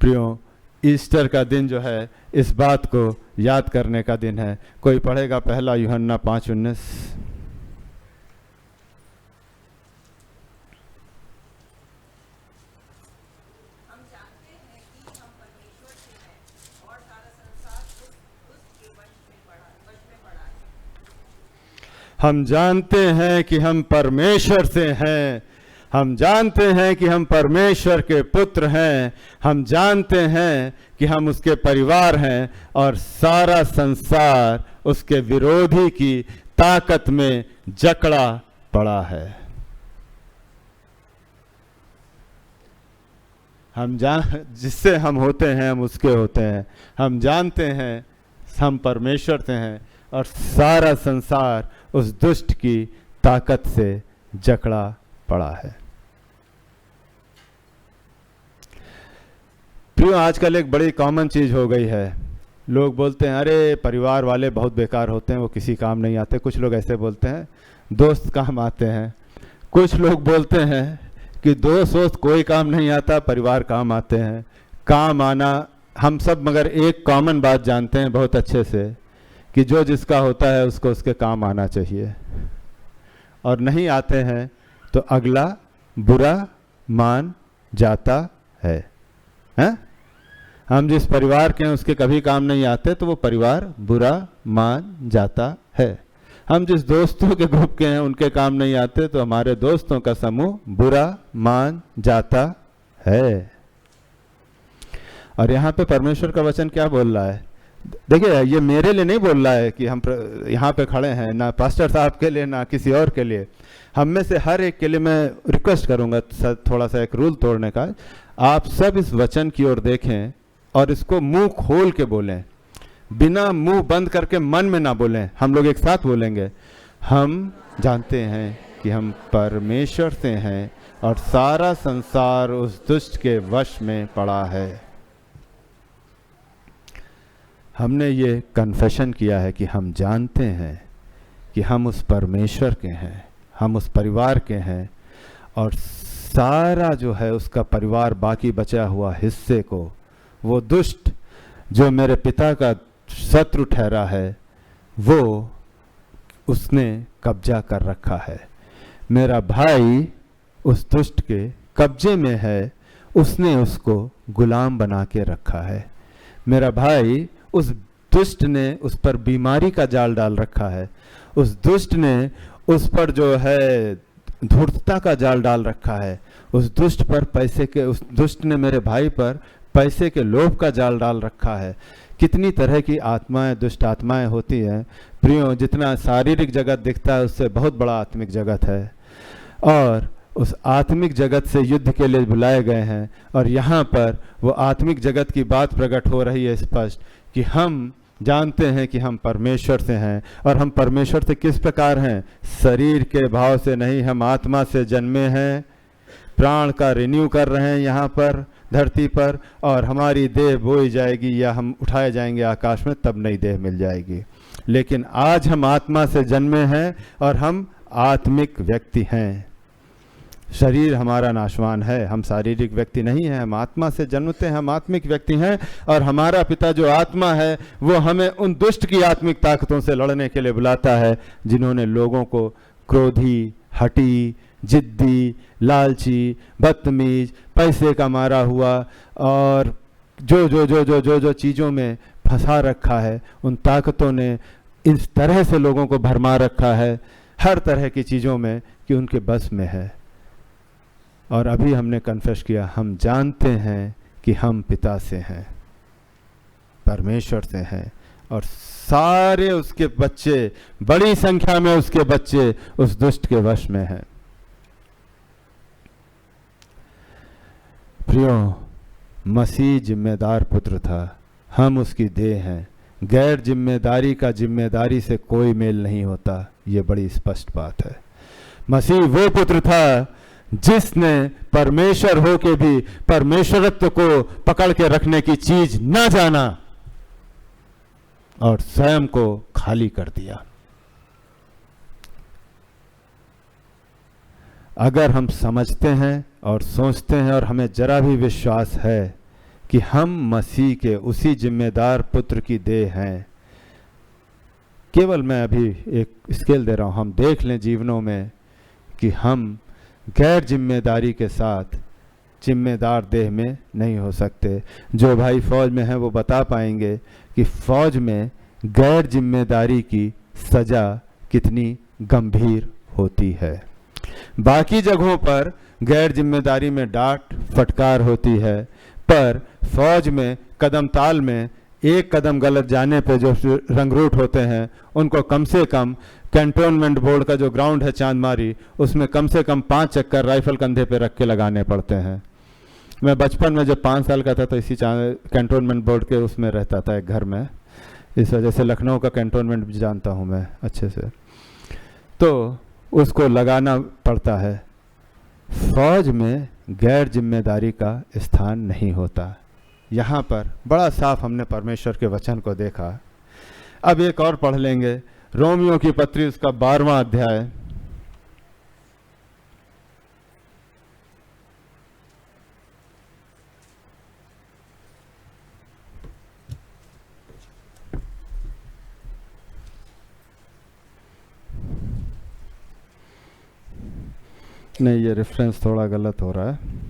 प्रियो, ईस्टर का दिन जो है इस बात को याद करने का दिन है। कोई पढ़ेगा पहला यूहन्ना 5:19। हम जानते हैं कि हम परमेश्वर से हैं, हम जानते हैं कि हम परमेश्वर के पुत्र हैं, हम जानते हैं कि हम उसके परिवार हैं, और सारा संसार उसके विरोधी की ताकत में जकड़ा पड़ा है। हम जिससे हम होते हैं हम उसके होते हैं। हम जानते हैं हम परमेश्वर से हैं, और सारा संसार उस दुष्ट की ताकत से जकड़ा पड़ा है। प्रियो, आजकल एक बड़ी कॉमन चीज़ हो गई है, लोग बोलते हैं अरे परिवार वाले बहुत बेकार होते हैं, वो किसी काम नहीं आते। कुछ लोग ऐसे बोलते हैं दोस्त काम आते हैं। कुछ लोग बोलते हैं कि दोस्त वोस्त कोई काम नहीं आता, परिवार काम आते हैं। काम आना हम सब मगर एक कॉमन बात जानते हैं बहुत अच्छे से कि जो जिसका होता है उसको उसके काम आना चाहिए, और नहीं आते हैं तो अगला बुरा मान जाता है। हैं? हम जिस परिवार के हैं उसके कभी काम नहीं आते तो वो परिवार बुरा मान जाता है। हम जिस दोस्तों के ग्रुप के हैं उनके काम नहीं आते तो हमारे दोस्तों का समूह बुरा मान जाता है। और यहाँ पे परमेश्वर का वचन क्या बोल रहा है? देखिए, ये मेरे लिए नहीं बोल रहा है कि हम यहाँ पे खड़े हैं, ना पास्टर साहब के लिए ना किसी और के लिए। हम में से हर एक के लिए मैं रिक्वेस्ट करूँगा थोड़ा सा एक रूल तोड़ने का। आप सब इस वचन की ओर देखें और इसको मुंह खोल के बोलें, बिना मुंह बंद करके मन में ना बोलें। हम लोग एक साथ बोलेंगे, हम जानते हैं कि हम परमेश्वर से हैं और सारा संसार उस दुष्ट के वश में पड़ा है। हमने ये कन्फेशन किया है कि हम जानते हैं कि हम उस परमेश्वर के हैं, हम उस परिवार के हैं, और सारा जो है उसका परिवार, बाकी बचा हुआ हिस्से को वो दुष्ट जो मेरे पिता का शत्रु ठहरा है वो उसने कब्जा कर रखा है। मेरा भाई उस दुष्ट के कब्जे में है, उसने उसको गुलाम बना के रखा है। मेरा भाई, उस दुष्ट ने उस पर बीमारी का जाल डाल रखा है, उस दुष्ट ने उस पर जो है धूर्तता का जाल डाल रखा है, उस दुष्ट पर पैसे के, उस दुष्ट ने मेरे भाई पर पैसे के लोभ का जाल डाल रखा है। कितनी तरह की आत्माएं, दुष्ट आत्माएं होती हैं प्रियो। जितना शारीरिक जगत दिखता है उससे बहुत बड़ा आत्मिक जगत है, और उस आत्मिक जगत से युद्ध के लिए बुलाए गए हैं। और यहाँ पर वो आत्मिक जगत की बात प्रकट हो रही है स्पष्ट कि हम जानते हैं कि हम परमेश्वर से हैं, और हम परमेश्वर से किस प्रकार हैं? शरीर के भाव से नहीं, हम आत्मा से जन्मे हैं, प्राण का रिन्यू कर रहे हैं यहाँ पर धरती पर, और हमारी देह बोई जाएगी या हम उठाए जाएंगे आकाश में, तब नई देह मिल जाएगी। लेकिन आज हम आत्मा से जन्मे हैं और हम आत्मिक व्यक्ति हैं। शरीर हमारा नाशवान है, हम शारीरिक व्यक्ति नहीं हैं, हम आत्मा से जन्मते हैं, हम आत्मिक व्यक्ति हैं। और हमारा पिता जो आत्मा है वो हमें उन दुष्ट की आत्मिक ताकतों से लड़ने के लिए बुलाता है जिन्होंने लोगों को क्रोधी, हठी, जिद्दी, लालची, बदतमीज, पैसे का मारा हुआ और जो जो जो जो जो जो चीज़ों में फंसा रखा है, उन ताकतों ने इस तरह से लोगों को भरमा रखा है हर तरह की चीज़ों में कि उनके बस में है। और अभी हमने कन्फेस किया, हम जानते हैं कि हम पिता से हैं, परमेश्वर से हैं, और सारे उसके बच्चे, बड़ी संख्या में उसके बच्चे उस दुष्ट के वश में हैं। प्रियो, मसीह जिम्मेदार पुत्र था, हम उसकी देह हैं। गैर जिम्मेदारी का जिम्मेदारी से कोई मेल नहीं होता, ये बड़ी स्पष्ट बात है। मसीह वो पुत्र था जिसने परमेश्वर हो के भी परमेश्वरत्व को पकड़ के रखने की चीज ना जाना और स्वयं को खाली कर दिया। अगर हम समझते हैं और सोचते हैं और हमें जरा भी विश्वास है कि हम मसीह के उसी जिम्मेदार पुत्र की देह हैं, केवल मैं अभी एक स्केल दे रहा हूं, हम देख लें जीवनों में कि हम गैर जिम्मेदारी के साथ जिम्मेदार देह में नहीं हो सकते। जो भाई फौज में हैं वो बता पाएंगे कि फौज में गैर जिम्मेदारी की सजा कितनी गंभीर होती है। बाकी जगहों पर गैर जिम्मेदारी में डांट फटकार होती है, पर फौज में कदम ताल में एक कदम गलत जाने पे जो रंगरूट होते हैं उनको कम से कम कैंटोनमेंट बोर्ड का जो ग्राउंड है चांदमारी, उसमें कम से कम 5 चक्कर राइफल कंधे पे रख के लगाने पड़ते हैं। मैं बचपन में जब 5 साल का था तो इसी कैंटोनमेंट बोर्ड के उसमें रहता था एक घर में, इस वजह से लखनऊ का कैंटोनमेंट भी जानता हूँ मैं अच्छे से, तो उसको लगाना पड़ता है। फौज में गैर जिम्मेदारी का स्थान नहीं होता, यहाँ पर बड़ा साफ हमने परमेश्वर के वचन को देखा। अब एक और पढ़ लेंगे, रोमियो की पत्री उसका 12वां अध्याय। नहीं, ये रेफरेंस थोड़ा गलत हो रहा है।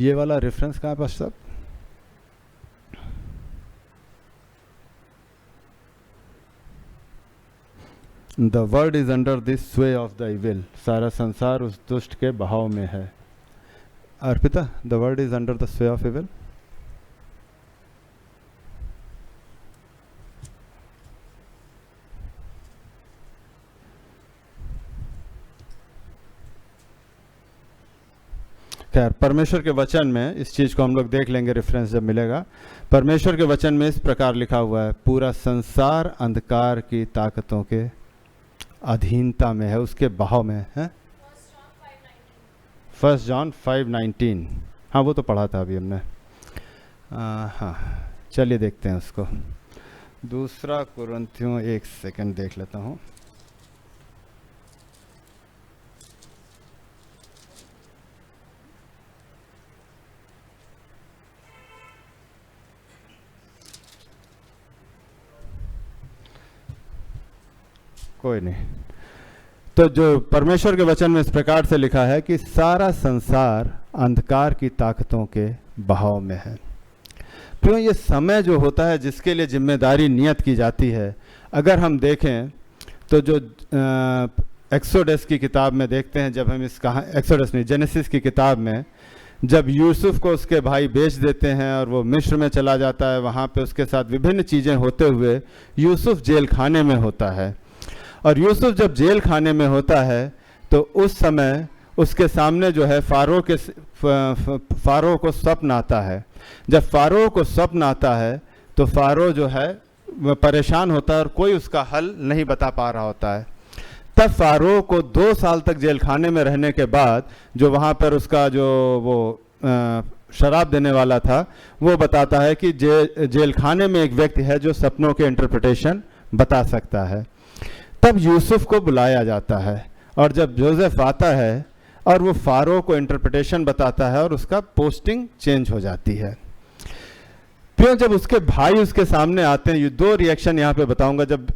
ये वाला रेफरेंस कहाँ पास सब? The world is under this स्वे ऑफ द इविल, सारा संसार उस दुष्ट के बहाव में है। Arpita, the world is under the Sway of evil. खैर, परमेश्वर के वचन में इस चीज़ को हम लोग देख लेंगे, रेफरेंस जब मिलेगा। परमेश्वर के वचन में इस प्रकार लिखा हुआ है, पूरा संसार अंधकार की ताकतों के अधीनता में है, उसके बहाव में है। 1 जॉन 5:19, हाँ वो तो पढ़ा था अभी हमने। हाँ, चलिए देखते हैं उसको। दूसरा कुरिन्थियों, एक सेकंड देख लेता हूँ। कोई नहीं। तो जो परमेश्वर के वचन में इस प्रकार से लिखा है कि सारा संसार अंधकार की ताकतों के बहाव में है। क्यों? ये समय जो होता है जिसके लिए जिम्मेदारी नियत की जाती है, अगर हम देखें तो जो एक्सोडस की किताब में देखते हैं, जब हम एक्सोडस नहीं, जेनेसिस की किताब में जब यूसुफ को उसके भाई बेच देते हैं और वो मिस्र में चला जाता है, वहाँ पे उसके साथ विभिन्न चीज़ें होते हुए यूसुफ जेल खाने में होता है। और यूसुफ जब जेल खाने में होता है तो उस समय उसके सामने जो है फ़ारो को स्वप्न आता है। जब फ़ारो को स्वप्न आता है तो फ़ारो जो है परेशान होता है और कोई उसका हल नहीं बता पा रहा होता है। तब फ़ारो को 2 साल तक जेल खाने में रहने के बाद जो वहाँ पर उसका जो वो शराब देने वाला था, वो बताता है कि जेल खाने में एक व्यक्ति है जो सपनों के इंटरप्रिटेशन बता सकता है। तब यूसुफ को बुलाया जाता है और जब जोसेफ आता है और वो फ़ारो को इंटरप्रिटेशन बताता है और उसका पोस्टिंग चेंज हो जाती है। फिर जब उसके भाई उसके सामने आते हैं, ये 2 रिएक्शन यहाँ पे बताऊंगा। जब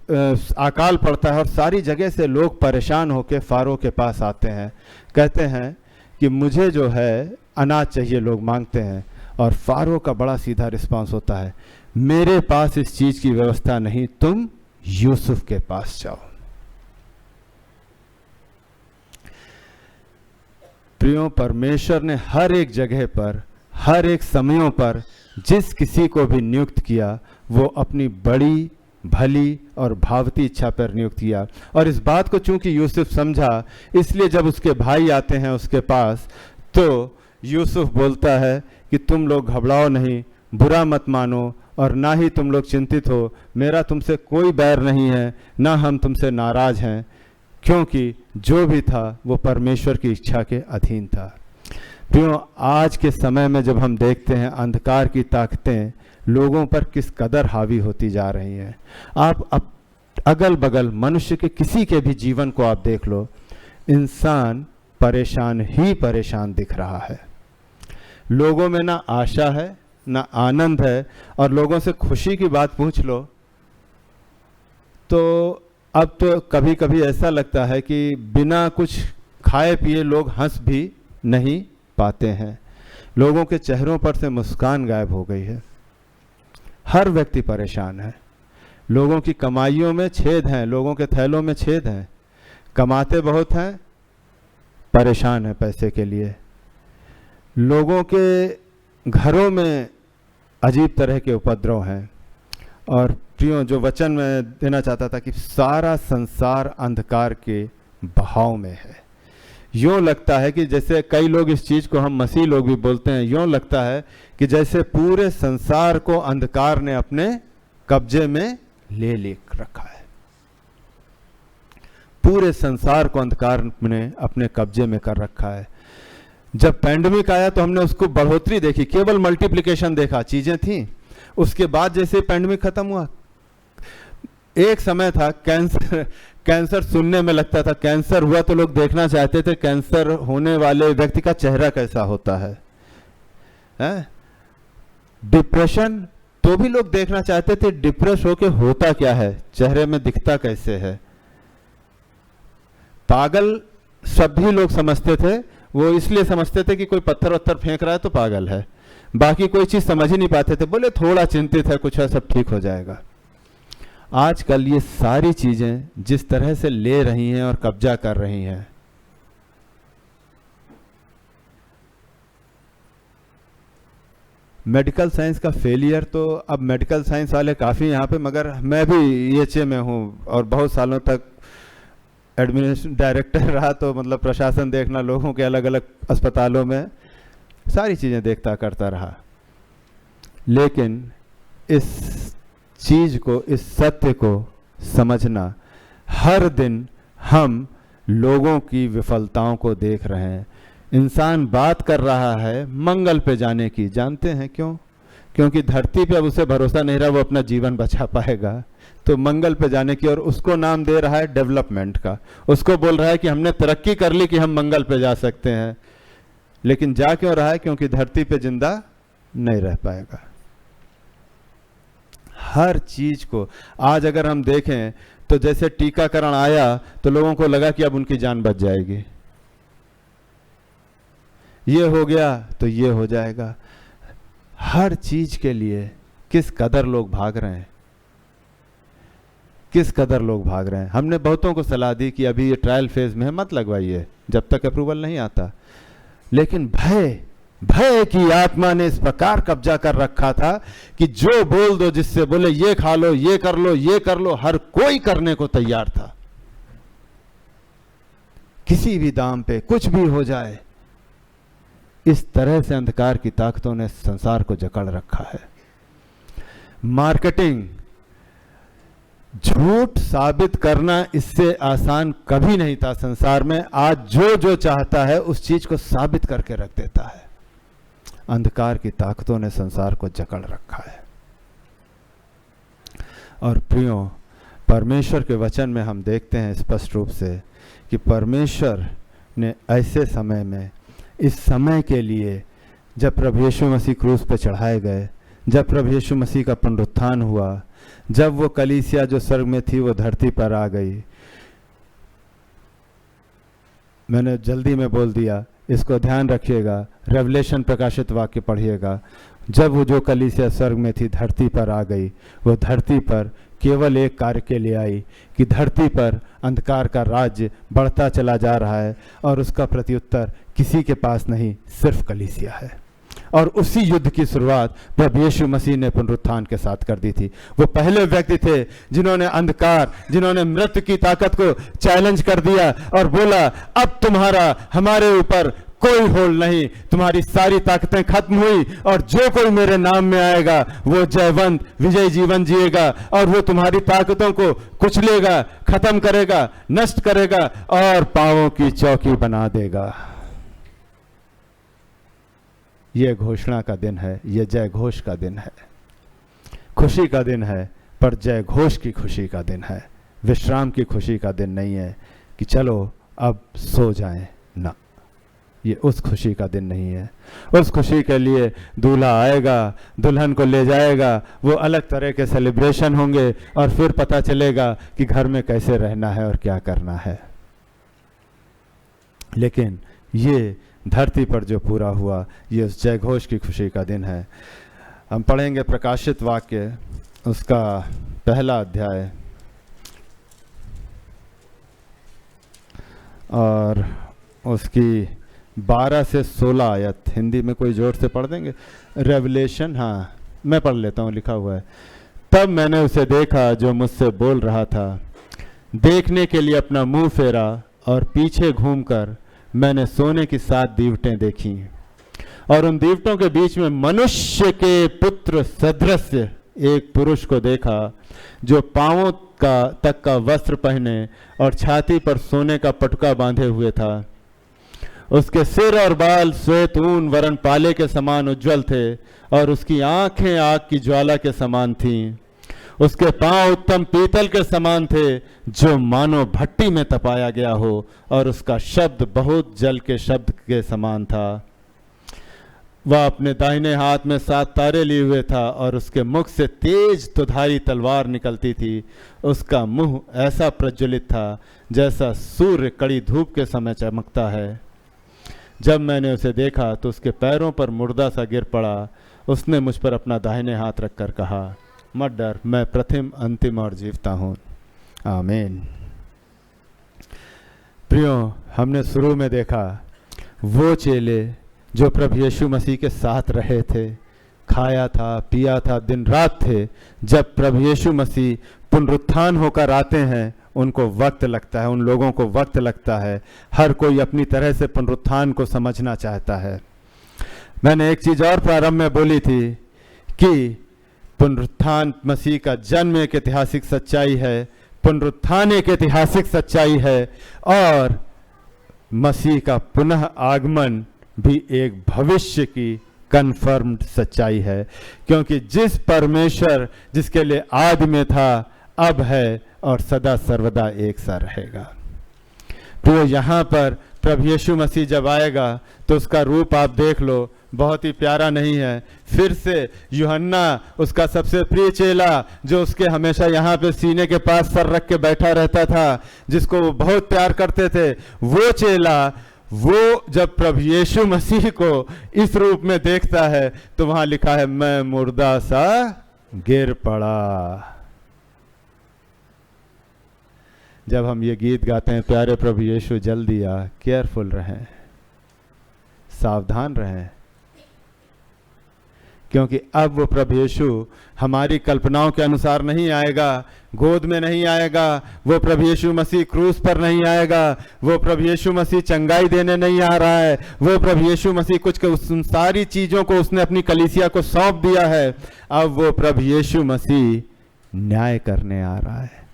अकाल पड़ता है और सारी जगह से लोग परेशान होकर फ़ारो के पास आते हैं, कहते हैं कि मुझे जो है अनाज चाहिए, लोग मांगते हैं। और फ़ारो का बड़ा सीधा रिस्पांस होता है, मेरे पास इस चीज़ की व्यवस्था नहीं, तुम यूसुफ के पास जाओ। प्रियो, परमेश्वर ने हर एक जगह पर, हर एक समयों पर जिस किसी को भी नियुक्त किया, वो अपनी बड़ी भली और भावती इच्छा पर नियुक्त किया। और इस बात को चूंकि यूसुफ समझा, इसलिए जब उसके भाई आते हैं उसके पास, तो यूसुफ बोलता है कि तुम लोग घबराओ नहीं, बुरा मत मानो और ना ही तुम लोग चिंतित हो। मेरा तुमसे कोई बैर नहीं है, ना हम तुमसे नाराज हैं, क्योंकि जो भी था वो परमेश्वर की इच्छा के अधीन था। प्रियो, आज के समय में जब हम देखते हैं अंधकार की ताकतें लोगों पर किस कदर हावी होती जा रही हैं, आप अगल बगल मनुष्य के किसी के भी जीवन को आप देख लो, इंसान परेशान ही परेशान दिख रहा है। लोगों में ना आशा है, ना आनंद है। और लोगों से खुशी की बात पूछ लो तो अब तो कभी कभी ऐसा लगता है कि बिना कुछ खाए पिए लोग हंस भी नहीं पाते हैं। लोगों के चेहरों पर से मुस्कान गायब हो गई है। हर व्यक्ति परेशान है। लोगों की कमाइयों में छेद हैं, लोगों के थैलों में छेद हैं। कमाते बहुत हैं, परेशान है पैसे के लिए। लोगों के घरों में अजीब तरह के उपद्रव हैं। और प्रियो, जो वचन मैं देना चाहता था कि सारा संसार अंधकार के बहाव में है। यूँ लगता है कि जैसे कई लोग इस चीज़ को, हम मसीह लोग भी बोलते हैं, यूँ लगता है कि जैसे पूरे संसार को अंधकार ने अपने कब्जे में ले रखा है। पूरे संसार को अंधकार ने अपने कब्जे में कर रखा है। जब पैंडेमिक आया तो हमने उसको बढ़ोतरी देखी, केवल मल्टीप्लिकेशन देखा, चीजें थी। उसके बाद जैसे पैंडेमिक खत्म हुआ, एक समय था कैंसर सुनने में लगता था, कैंसर हुआ तो लोग देखना चाहते थे कैंसर होने वाले व्यक्ति का चेहरा कैसा होता है। डिप्रेशन तो भी लोग देखना चाहते थे, डिप्रेस होके होता क्या है, चेहरे में दिखता कैसे है। पागल सभी लोग समझते थे, वो इसलिए समझते थे कि कोई पत्थर वत्थर फेंक रहा है तो पागल है, बाकी कोई चीज समझ ही नहीं पाते थे। बोले थोड़ा चिंतित है, कुछ है, सब ठीक हो जाएगा। आजकल ये सारी चीजें जिस तरह से ले रही हैं और कब्जा कर रही हैं, मेडिकल साइंस का फेलियर तो अब मेडिकल साइंस वाले काफ़ी यहाँ पे, मगर मैं भी EHA में हूँ और बहुत सालों तक एडमिनिस्ट्रेशन डायरेक्टर रहा, तो मतलब प्रशासन देखना, लोगों के अलग अलग अस्पतालों में सारी चीज़ें देखता करता रहा। लेकिन इस चीज़ को, इस सत्य को समझना, हर दिन हम लोगों की विफलताओं को देख रहे हैं। इंसान बात कर रहा है मंगल पे जाने की, जानते हैं क्यों? क्योंकि धरती पे अब उसे भरोसा नहीं रहा वो अपना जीवन बचा पाएगा, तो मंगल पे जाने की, और उसको नाम दे रहा है डेवलपमेंट का। उसको बोल रहा है कि हमने तरक्की कर ली कि हम मंगल पे जा सकते हैं, लेकिन जा क्यों रहा है? क्योंकि धरती पे जिंदा नहीं रह पाएगा। हर चीज को आज अगर हम देखें तो जैसे टीकाकरण आया तो लोगों को लगा कि अब उनकी जान बच जाएगी, ये हो गया तो ये हो जाएगा। हर चीज के लिए किस कदर लोग भाग रहे हैं, किस कदर लोग भाग रहे हैं। हमने बहुतों को सलाह दी कि अभी ये ट्रायल फेज में है, मत लगवाइए जब तक अप्रूवल नहीं आता। लेकिन भय की आत्मा ने इस प्रकार कब्जा कर रखा था कि जो बोल दो, जिससे बोले ये खा लो, ये कर लो, ये कर लो, हर कोई करने को तैयार था। किसी भी दाम पे कुछ भी हो जाए, इस तरह से अंधकार की ताकतों ने संसार को जकड़ रखा है। मार्केटिंग, झूठ साबित करना इससे आसान कभी नहीं था संसार में। आज जो जो चाहता है उस चीज को साबित करके रख देता है। अंधकार की ताकतों ने संसार को जकड़ रखा है। और प्रियो, परमेश्वर के वचन में हम देखते हैं स्पष्ट रूप से कि परमेश्वर ने ऐसे समय में, इस समय के लिए जब प्रभु यीशु मसीह क्रूस पे चढ़ाए गए, जब प्रभु यीशु मसीह का पुनरुत्थान हुआ, जब वो कलीसिया जो स्वर्ग में थी वो धरती पर आ गई। मैंने जल्दी में बोल दिया, इसको ध्यान रखिएगा, रेवलेशन प्रकाशित वाक्य पढ़िएगा। जब वो जो कलीसिया स्वर्ग में थी धरती पर आ गई, वो धरती पर केवल एक कार्य के लिए आई कि धरती पर अंधकार का राज्य बढ़ता चला जा रहा है और उसका प्रत्युत्तर किसी के पास नहीं, सिर्फ कलीसिया है। और उसी युद्ध की शुरुआत प्रभु यीशु मसीह ने पुनरुत्थान के साथ कर दी थी। वो पहले व्यक्ति थे जिन्होंने अंधकार, जिन्होंने मृत्यु की ताकत को चैलेंज कर दिया और बोला, अब तुम्हारा हमारे ऊपर कोई होल नहीं, तुम्हारी सारी ताकतें खत्म हुई और जो कोई मेरे नाम में आएगा वो जयवंत विजय जीवन जिएगा और वो तुम्हारी ताकतों को कुचलेगा, खत्म करेगा, नष्ट करेगा और पांवों की चौकी बना देगा। ये घोषणा का दिन है, ये जय घोष का दिन है, खुशी का दिन है, पर जय घोष की खुशी का दिन है, विश्राम की खुशी का दिन नहीं है कि चलो अब सो जाएं। ना, ये उस खुशी का दिन नहीं है। उस खुशी के लिए दूल्हा आएगा, दुल्हन को ले जाएगा, वो अलग तरह के सेलिब्रेशन होंगे और फिर पता चलेगा कि घर में कैसे रहना है और क्या करना है। लेकिन ये धरती पर जो पूरा हुआ, ये उस जय घोष की खुशी का दिन है। हम पढ़ेंगे प्रकाशित वाक्य, उसका पहला अध्याय और उसकी 12 से 16 आयत। हिंदी में कोई जोर से पढ़ देंगे? रेवलेशन, हाँ मैं पढ़ लेता हूँ, लिखा हुआ है। तब मैंने उसे देखा जो मुझसे बोल रहा था, देखने के लिए अपना मुंह फेरा और पीछे घूमकर मैंने सोने की 7 दीवटें देखी और उन दीवटों के बीच में मनुष्य के पुत्र सदृश एक पुरुष को देखा जो पांवों तक का वस्त्र पहने और छाती पर सोने का पटुका बांधे हुए था। उसके सिर और बाल श्वेत ऊन वरण पाले के समान उज्जवल थे और उसकी आंखें आग की ज्वाला के समान थीं। उसके पांव उत्तम पीतल के समान थे जो मानो भट्टी में तपाया गया हो, और उसका शब्द बहुत जल के शब्द के समान था। वह अपने दाहिने हाथ में 7 तारे लिए हुए था और उसके मुख से तेज दुधारी तलवार निकलती थी। उसका मुंह ऐसा प्रज्वलित था जैसा सूर्य कड़ी धूप के समय चमकता है। जब मैंने उसे देखा तो उसके पैरों पर मुर्दा सा गिर पड़ा। उसने मुझ पर अपना दाहिने हाथ रखकर कहा, मत डर, मैं प्रथम अंतिम और जीवता हूँ। आमीन। प्रियो, हमने शुरू में देखा वो चेले जो प्रभु यीशु मसीह के साथ रहे थे, खाया था, पिया था, दिन रात थे। जब प्रभु यीशु मसीह पुनरुत्थान होकर आते हैं, उनको वक्त लगता है, उन लोगों को वक्त लगता है। हर कोई अपनी तरह से पुनरुत्थान को समझना चाहता है। मैंने एक चीज़ और प्रारंभ में बोली थी कि पुनरुत्थान मसीह का जन्म एक ऐतिहासिक सच्चाई है, पुनरुत्थान एक ऐतिहासिक सच्चाई है, और मसीह का पुनः आगमन भी एक भविष्य की कन्फर्म्ड सच्चाई है। क्योंकि जिस परमेश्वर जिसके लिए आदि में था, अब है और सदा सर्वदा एक सा रहेगा। तो यहाँ पर प्रभु यीशु मसीह जब आएगा तो उसका रूप आप देख लो, बहुत ही प्यारा नहीं है। फिर से यूहन्ना, उसका सबसे प्रिय चेला, जो उसके हमेशा यहाँ पे सीने के पास सर रख के बैठा रहता था, जिसको वो बहुत प्यार करते थे, वो चेला, वो जब प्रभु यीशु मसीह को इस रूप में देखता है तो वहाँ लिखा है, मैं मुर्दा सा गिर पड़ा। जब हम ये गीत गाते हैं, प्यारे प्रभु यीशु जल्दी आ, केयरफुल रहें, सावधान रहें, क्योंकि अब वो प्रभु यीशु हमारी कल्पनाओं के अनुसार नहीं आएगा, गोद में नहीं आएगा। वो प्रभु यीशु मसीह क्रूस पर नहीं आएगा। वो प्रभु यीशु मसीह चंगाई देने नहीं आ रहा है। वो प्रभु यीशु मसीह कुछ उन सारी चीज़ों को उसने अपनी कलीसिया को सौंप दिया है। अब वो प्रभु यीशु मसीह न्याय करने आ रहा है,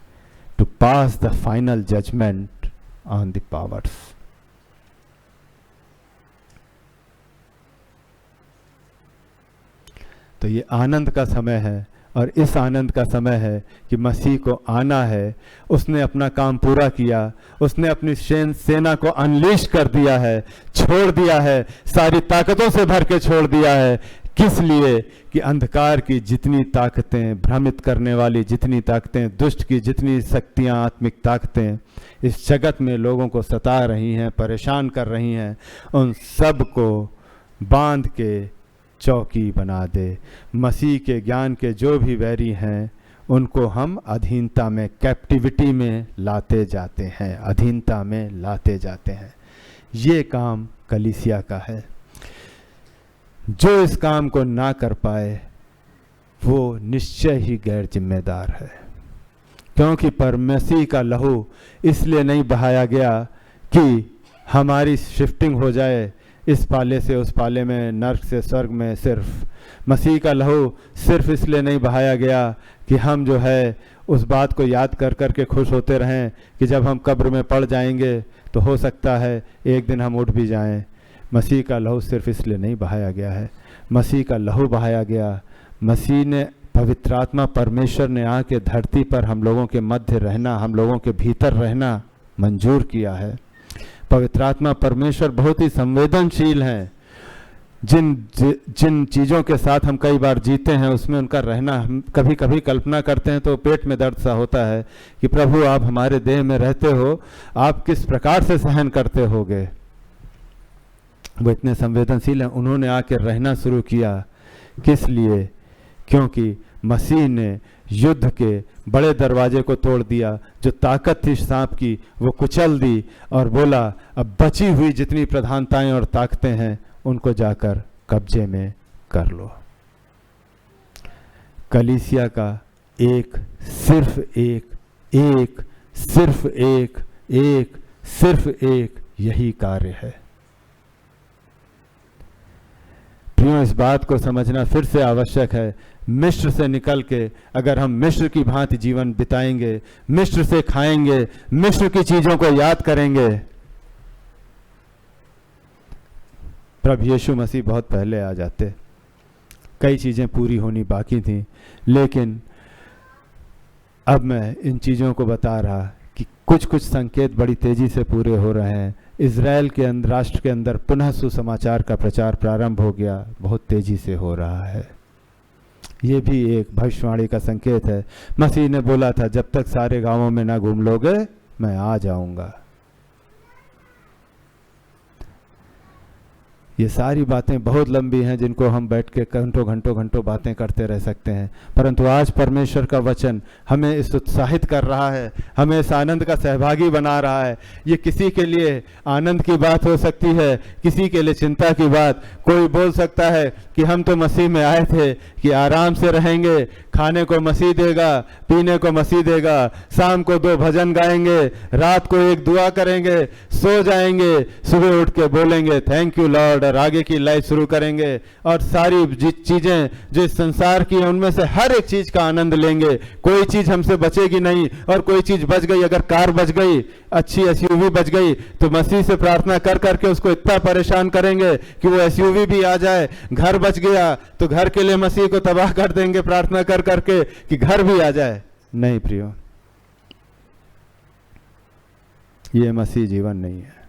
to pass the final judgment on the powers. तो ये आनंद का समय है, और इस आनंद का समय है कि मसीह को आना है। उसने अपना काम पूरा किया, उसने अपनी सेना को अनलीश कर दिया है, छोड़ दिया है, सारी ताकतों से भर के छोड़ दिया है। किस लिए? कि अंधकार की जितनी ताकतें, भ्रमित करने वाली जितनी ताकतें, दुष्ट की जितनी शक्तियां, आत्मिक ताकतें इस जगत में लोगों को सता रही हैं, परेशान कर रही हैं, उन सब को बांध के चौकी बना दे। मसीह के ज्ञान के जो भी वैरी हैं, उनको हम अधीनता में, कैप्टिविटी में लाते जाते हैं, अधीनता में लाते जाते हैं। ये काम कलीसिया का है। जो इस काम को ना कर पाए वो निश्चय ही गैर जिम्मेदार है, क्योंकि मसीह का लहू इसलिए नहीं बहाया गया कि हमारी शिफ्टिंग हो जाए इस पाले से उस पाले में, नर्क से स्वर्ग में। सिर्फ मसीह का लहू सिर्फ इसलिए नहीं बहाया गया कि हम जो है उस बात को याद कर कर के खुश होते रहें कि जब हम कब्र में पड़ जाएंगे तो हो सकता है एक दिन हम उठ भी जाएं। मसीह का लहू सिर्फ इसलिए नहीं बहाया गया है। मसीह का लहू बहाया गया, मसीह ने, पवित्र आत्मा परमेश्वर ने आके धरती पर हम लोगों के मध्य रहना, हम लोगों के भीतर रहना मंजूर किया है। पवित्र आत्मा परमेश्वर बहुत ही संवेदनशील हैं। जिन चीज़ों के साथ हम कई बार जीते हैं उसमें उनका रहना, हम कभी कभी कल्पना करते हैं तो पेट में दर्द सा होता है कि प्रभु आप हमारे देह में रहते हो, आप किस प्रकार से सहन करते होगे। वो इतने संवेदनशील हैं। उन्होंने आकर रहना शुरू किया। किस लिए? क्योंकि मसीह ने युद्ध के बड़े दरवाजे को तोड़ दिया। जो ताकत थी सांप की वो कुचल दी और बोला अब बची हुई जितनी प्रधानताएं और ताकतें हैं उनको जाकर कब्जे में कर लो। कलीसिया का सिर्फ एक यही कार्य है। प्रियो, इस बात को समझना फिर से आवश्यक है। मिस्र से निकल के अगर हम मिस्र की भांति जीवन बिताएंगे, मिस्र से खाएंगे, मिस्र की चीज़ों को याद करेंगे। प्रभु यीशु मसीह बहुत पहले आ जाते, कई चीज़ें पूरी होनी बाकी थी, लेकिन अब मैं इन चीज़ों को बता रहा कि कुछ कुछ संकेत बड़ी तेज़ी से पूरे हो रहे हैं। इज़राइल के अंदर, राष्ट्र के अंदर पुनः सुसमाचार का प्रचार प्रारंभ हो गया, बहुत तेज़ी से हो रहा है। ये भी एक भविष्यवाणी का संकेत है। मसीह ने बोला था, जब तक सारे गांवों में ना घूम लोगे मैं आ जाऊंगा। ये सारी बातें बहुत लंबी हैं, जिनको हम बैठ के घंटों घंटों घंटों बातें करते रह सकते हैं, परंतु आज परमेश्वर का वचन हमें इस उत्साहित कर रहा है, हमें इस आनंद का सहभागी बना रहा है। ये किसी के लिए आनंद की बात हो सकती है, किसी के लिए चिंता की बात। कोई बोल सकता है कि हम तो मसीह में आए थे कि आराम से रहेंगे, खाने को मसीह देगा, पीने को मसीह देगा, शाम को 2 भजन गाएंगे, रात को एक दुआ करेंगे, सो जाएंगे, सुबह उठ के बोलेंगे थैंक यू लॉर्ड, और आगे की लाइफ शुरू करेंगे। और सारी चीजें जो इस संसार की हैं उनमें से हर एक चीज का आनंद लेंगे, कोई चीज हमसे बचेगी नहीं। और कोई चीज बच गई, अगर कार बच गई, अच्छी एसयूवी बच गई, तो मसीह से प्रार्थना कर करके उसको इतना परेशान करेंगे कि वो एसयूवी भी आ जाए। घर बच गया तो घर के लिए मसीह को तबाह कर देंगे प्रार्थना कर करके कि घर भी आ जाए। नहीं प्रियो, ये मसीह जीवन नहीं है।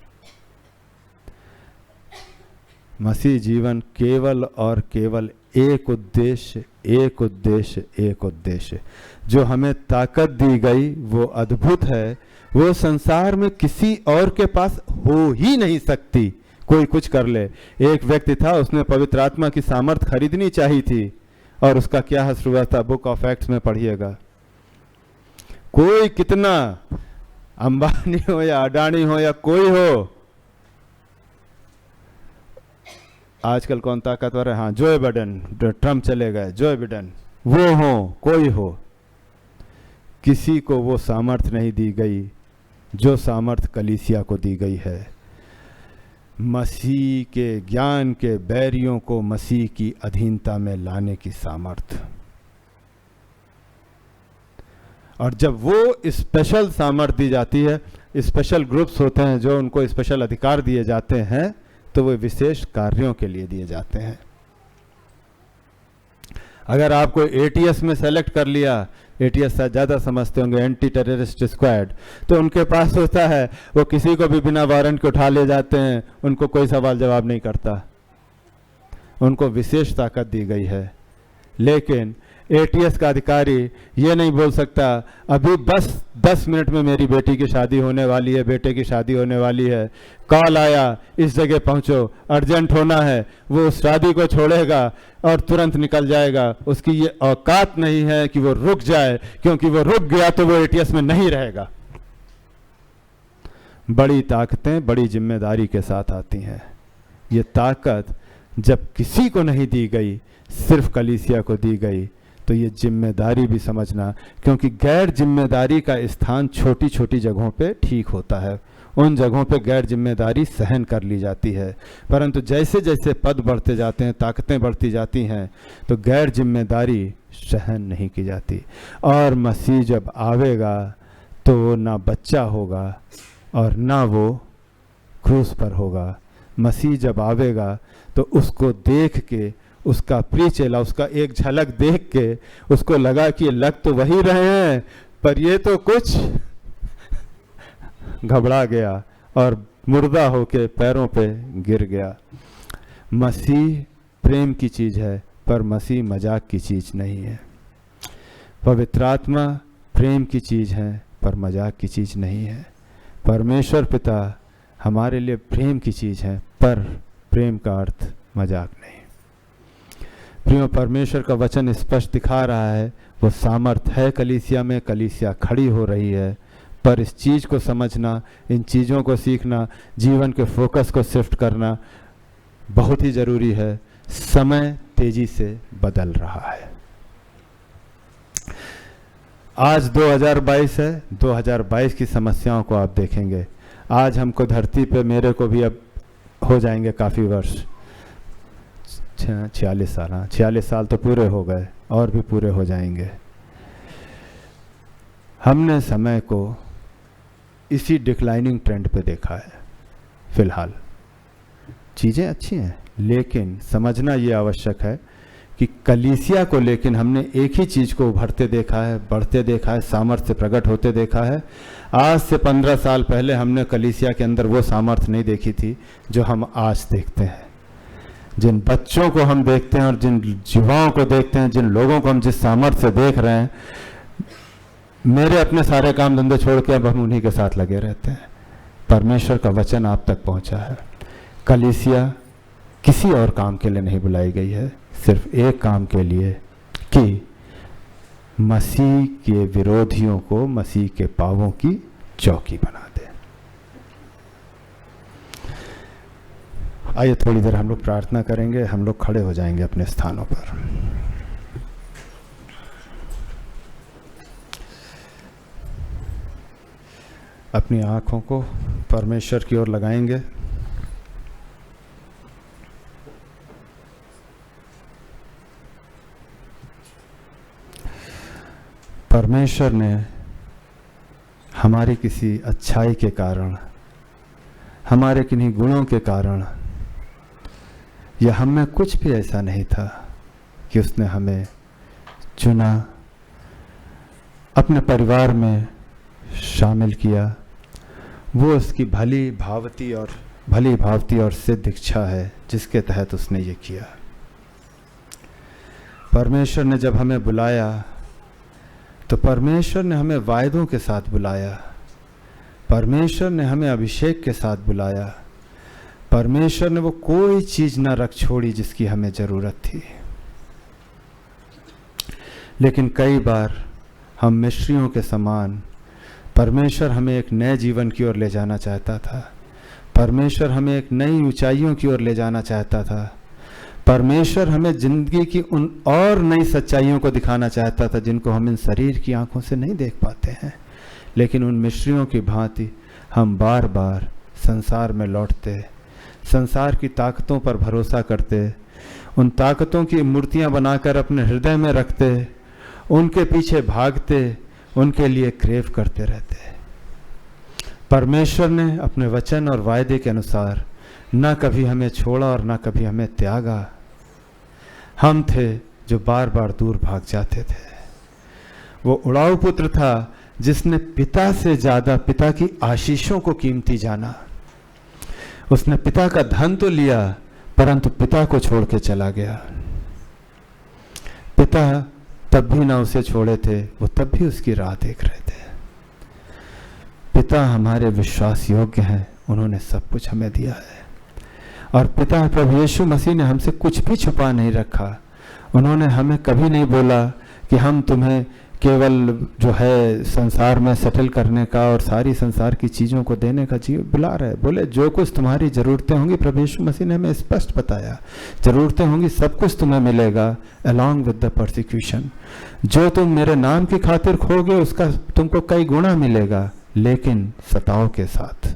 मसीह जीवन केवल और केवल एक उद्देश्य, एक उद्देश्य, एक उद्देश्य। जो हमें ताकत दी गई वो अद्भुत है, वो संसार में किसी और के पास हो ही नहीं सकती। कोई कुछ कर ले। एक व्यक्ति था, उसने पवित्र आत्मा की सामर्थ खरीदनी चाहिए थी, और उसका क्या हश्र हुआ था, बुक ऑफ एक्ट्स में पढ़िएगा। कोई कितना अंबानी हो या अडानी हो या कोई हो, आजकल कौन ताकतवर है, हाँ जो बाइडेन, ट्रम्प चले गए, जो बाइडेन, वो हो, कोई हो, किसी को वो सामर्थ नहीं दी गई जो सामर्थ कलीसिया को दी गई है। मसीह के ज्ञान के बैरियों को मसीह की अधीनता में लाने की सामर्थ। और जब वो स्पेशल सामर्थ दी जाती है, स्पेशल ग्रुप्स होते हैं जो उनको स्पेशल अधिकार दिए जाते हैं, तो वो विशेष कार्यों के लिए दिए जाते हैं। अगर आपको एटीएस में सेलेक्ट कर लिया, एटीएस से ज़्यादा समझते होंगे, एंटी टेररिस्ट स्क्वाड, तो उनके पास होता है, वो किसी को भी बिना वारंट के उठा ले जाते हैं, उनको कोई सवाल जवाब नहीं करता, उनको विशेष ताकत दी गई है। लेकिन एटीएस का अधिकारी ये नहीं बोल सकता अभी बस 10 मिनट में मेरी बेटी की शादी होने वाली है, बेटे की शादी होने वाली है, कॉल आया इस जगह पहुंचो, अर्जेंट होना है। वो उस शादी को छोड़ेगा और तुरंत निकल जाएगा। उसकी ये औकात नहीं है कि वो रुक जाए, क्योंकि वो रुक गया तो वो एटीएस में नहीं रहेगा। बड़ी ताकतें बड़ी जिम्मेदारी के साथ आती हैं। ये ताकत जब किसी को नहीं दी गई, सिर्फ कलीसिया को दी गई, तो ये जिम्मेदारी भी समझना, क्योंकि गैर जिम्मेदारी का स्थान छोटी छोटी जगहों पे ठीक होता है, उन जगहों पे गैर जिम्मेदारी सहन कर ली जाती है। परंतु जैसे जैसे पद बढ़ते जाते हैं, ताकतें बढ़ती जाती हैं, तो गैर जिम्मेदारी सहन नहीं की जाती। और मसीह जब आवेगा तो वो ना बच्चा होगा और ना वो क्रूस पर होगा। मसीह जब आवेगा तो उसको देख के, उसका प्रिय चेला उसका एक झलक देख के उसको लगा कि लग तो वही रहे हैं, पर ये तो कुछ घबरा गया और मुर्दा होके पैरों पे गिर गया। मसीह प्रेम की चीज़ है, पर मसीह मजाक की चीज़ नहीं है। पवित्र आत्मा प्रेम की चीज़ है, पर मजाक की चीज़ नहीं है। परमेश्वर पिता हमारे लिए प्रेम की चीज़ है, पर प्रेम का अर्थ मजाक नहीं। प्रियो, परमेश्वर का वचन स्पष्ट दिखा रहा है, वो सामर्थ है कलीसिया में, कलीसिया खड़ी हो रही है। पर इस चीज़ को समझना, इन चीज़ों को सीखना, जीवन के फोकस को शिफ्ट करना बहुत ही ज़रूरी है। समय तेजी से बदल रहा है। आज 2022 है, 2022 की समस्याओं को आप देखेंगे। आज हमको धरती पे, मेरे को भी अब हो जाएंगे काफ़ी वर्ष, 46 साल, हाँ 46 साल तो पूरे हो गए और भी पूरे हो जाएंगे। हमने समय को इसी डिक्लाइनिंग ट्रेंड पे देखा है। फिलहाल चीज़ें अच्छी हैं, लेकिन समझना ये आवश्यक है कि कलीसिया को लेकिन हमने एक ही चीज़ को उभरते देखा है, बढ़ते देखा है, सामर्थ्य प्रकट होते देखा है। आज से 15 साल पहले हमने कलीसिया के अंदर वो सामर्थ्य नहीं देखी थी जो हम आज देखते हैं। जिन बच्चों को हम देखते हैं और जिन युवाओं को देखते हैं, जिन लोगों को हम जिस सामर्थ्य से देख रहे हैं, मेरे अपने सारे काम धंधे छोड़ के अब हम उन्हीं के साथ लगे रहते हैं। परमेश्वर का वचन आप तक पहुंचा है। कलीसिया किसी और काम के लिए नहीं बुलाई गई है, सिर्फ एक काम के लिए कि मसीह के विरोधियों को मसीह के पांवों की चौकी बना दे। आइए थोड़ी देर हम लोग प्रार्थना करेंगे, हम लोग खड़े हो जाएंगे अपने स्थानों पर। अपनी आँखों को परमेश्वर की ओर लगाएंगे। परमेश्वर ने हमारी किसी अच्छाई के कारण, हमारे किन्हीं गुणों के कारण, या हम में कुछ भी ऐसा नहीं था कि उसने हमें चुना, अपने परिवार में शामिल किया। वो उसकी भली भावती और सिद्ध इच्छा है जिसके तहत उसने ये किया। परमेश्वर ने जब हमें बुलाया तो परमेश्वर ने हमें वायदों के साथ बुलाया। परमेश्वर ने हमें अभिषेक के साथ बुलाया। परमेश्वर ने वो कोई चीज़ ना रख छोड़ी जिसकी हमें ज़रूरत थी। लेकिन कई बार हम मिस्रियों के समान, परमेश्वर हमें एक नए जीवन की ओर ले जाना चाहता था। परमेश्वर हमें एक नई ऊंचाइयों की ओर ले जाना चाहता था। परमेश्वर हमें ज़िंदगी की उन और नई सच्चाइयों को दिखाना चाहता था जिनको हम इन शरीर की आंखों से नहीं देख पाते हैं। लेकिन उन मिस्रियों की भांति हम बार बार संसार में लौटते, संसार की ताकतों पर भरोसा करते, उन ताकतों की मूर्तियां बनाकर अपने हृदय में रखते, उनके पीछे भागते, उनके लिए क्रेव करते रहते। परमेश्वर ने अपने वचन और वायदे के अनुसार न कभी हमें छोड़ा और न कभी हमें त्यागा। हम थे जो बार बार दूर भाग जाते थे। वो उड़ाऊ पुत्र था जिसने पिता से ज्यादा पिता की आशीषों को कीमती जाना। उसने पिता का धन तो लिया परंतु पिता को छोड़ के चला गया। पिता तब भी ना उसे छोड़े थे, वो तब भी उसकी राह देख रहे थे। पिता हमारे विश्वास योग्य हैं, उन्होंने सब कुछ हमें दिया है। और पिता प्रभु यीशु मसीह ने हमसे कुछ भी छुपा नहीं रखा। उन्होंने हमें कभी नहीं बोला कि हम तुम्हें केवल जो है संसार में सेटल करने का और सारी संसार की चीज़ों को देने का जी बुला रहे। बोले जो कुछ तुम्हारी ज़रूरतें होंगी, प्रभु यीशु मसीह ने हमें स्पष्ट बताया, ज़रूरतें होंगी, सब कुछ तुम्हें मिलेगा अलॉन्ग विद द परसिक्यूशन। जो तुम मेरे नाम की खातिर खोगे उसका तुमको कई गुना मिलेगा, लेकिन सताव के साथ।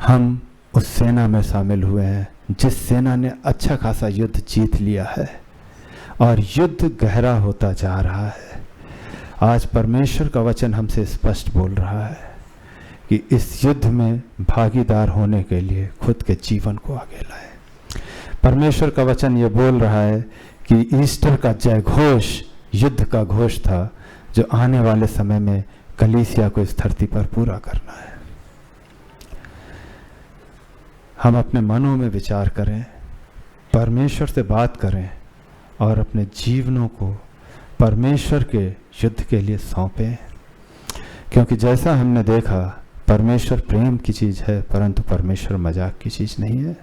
हम उस सेना में शामिल हुए हैं जिस सेना ने अच्छा खासा युद्ध जीत लिया है और युद्ध गहरा होता जा रहा है। आज परमेश्वर का वचन हमसे स्पष्ट बोल रहा है कि इस युद्ध में भागीदार होने के लिए खुद के जीवन को आगे लाएं। परमेश्वर का वचन ये बोल रहा है कि ईस्टर का जय घोष युद्ध का घोष था जो आने वाले समय में कलीसिया को इस धरती पर पूरा करना है। हम अपने मनों में विचार करें, परमेश्वर से बात करें और अपने जीवनों को परमेश्वर के युद्ध के लिए सौंपें। क्योंकि जैसा हमने देखा, परमेश्वर प्रेम की चीज़ है परंतु परमेश्वर मजाक की चीज़ नहीं है।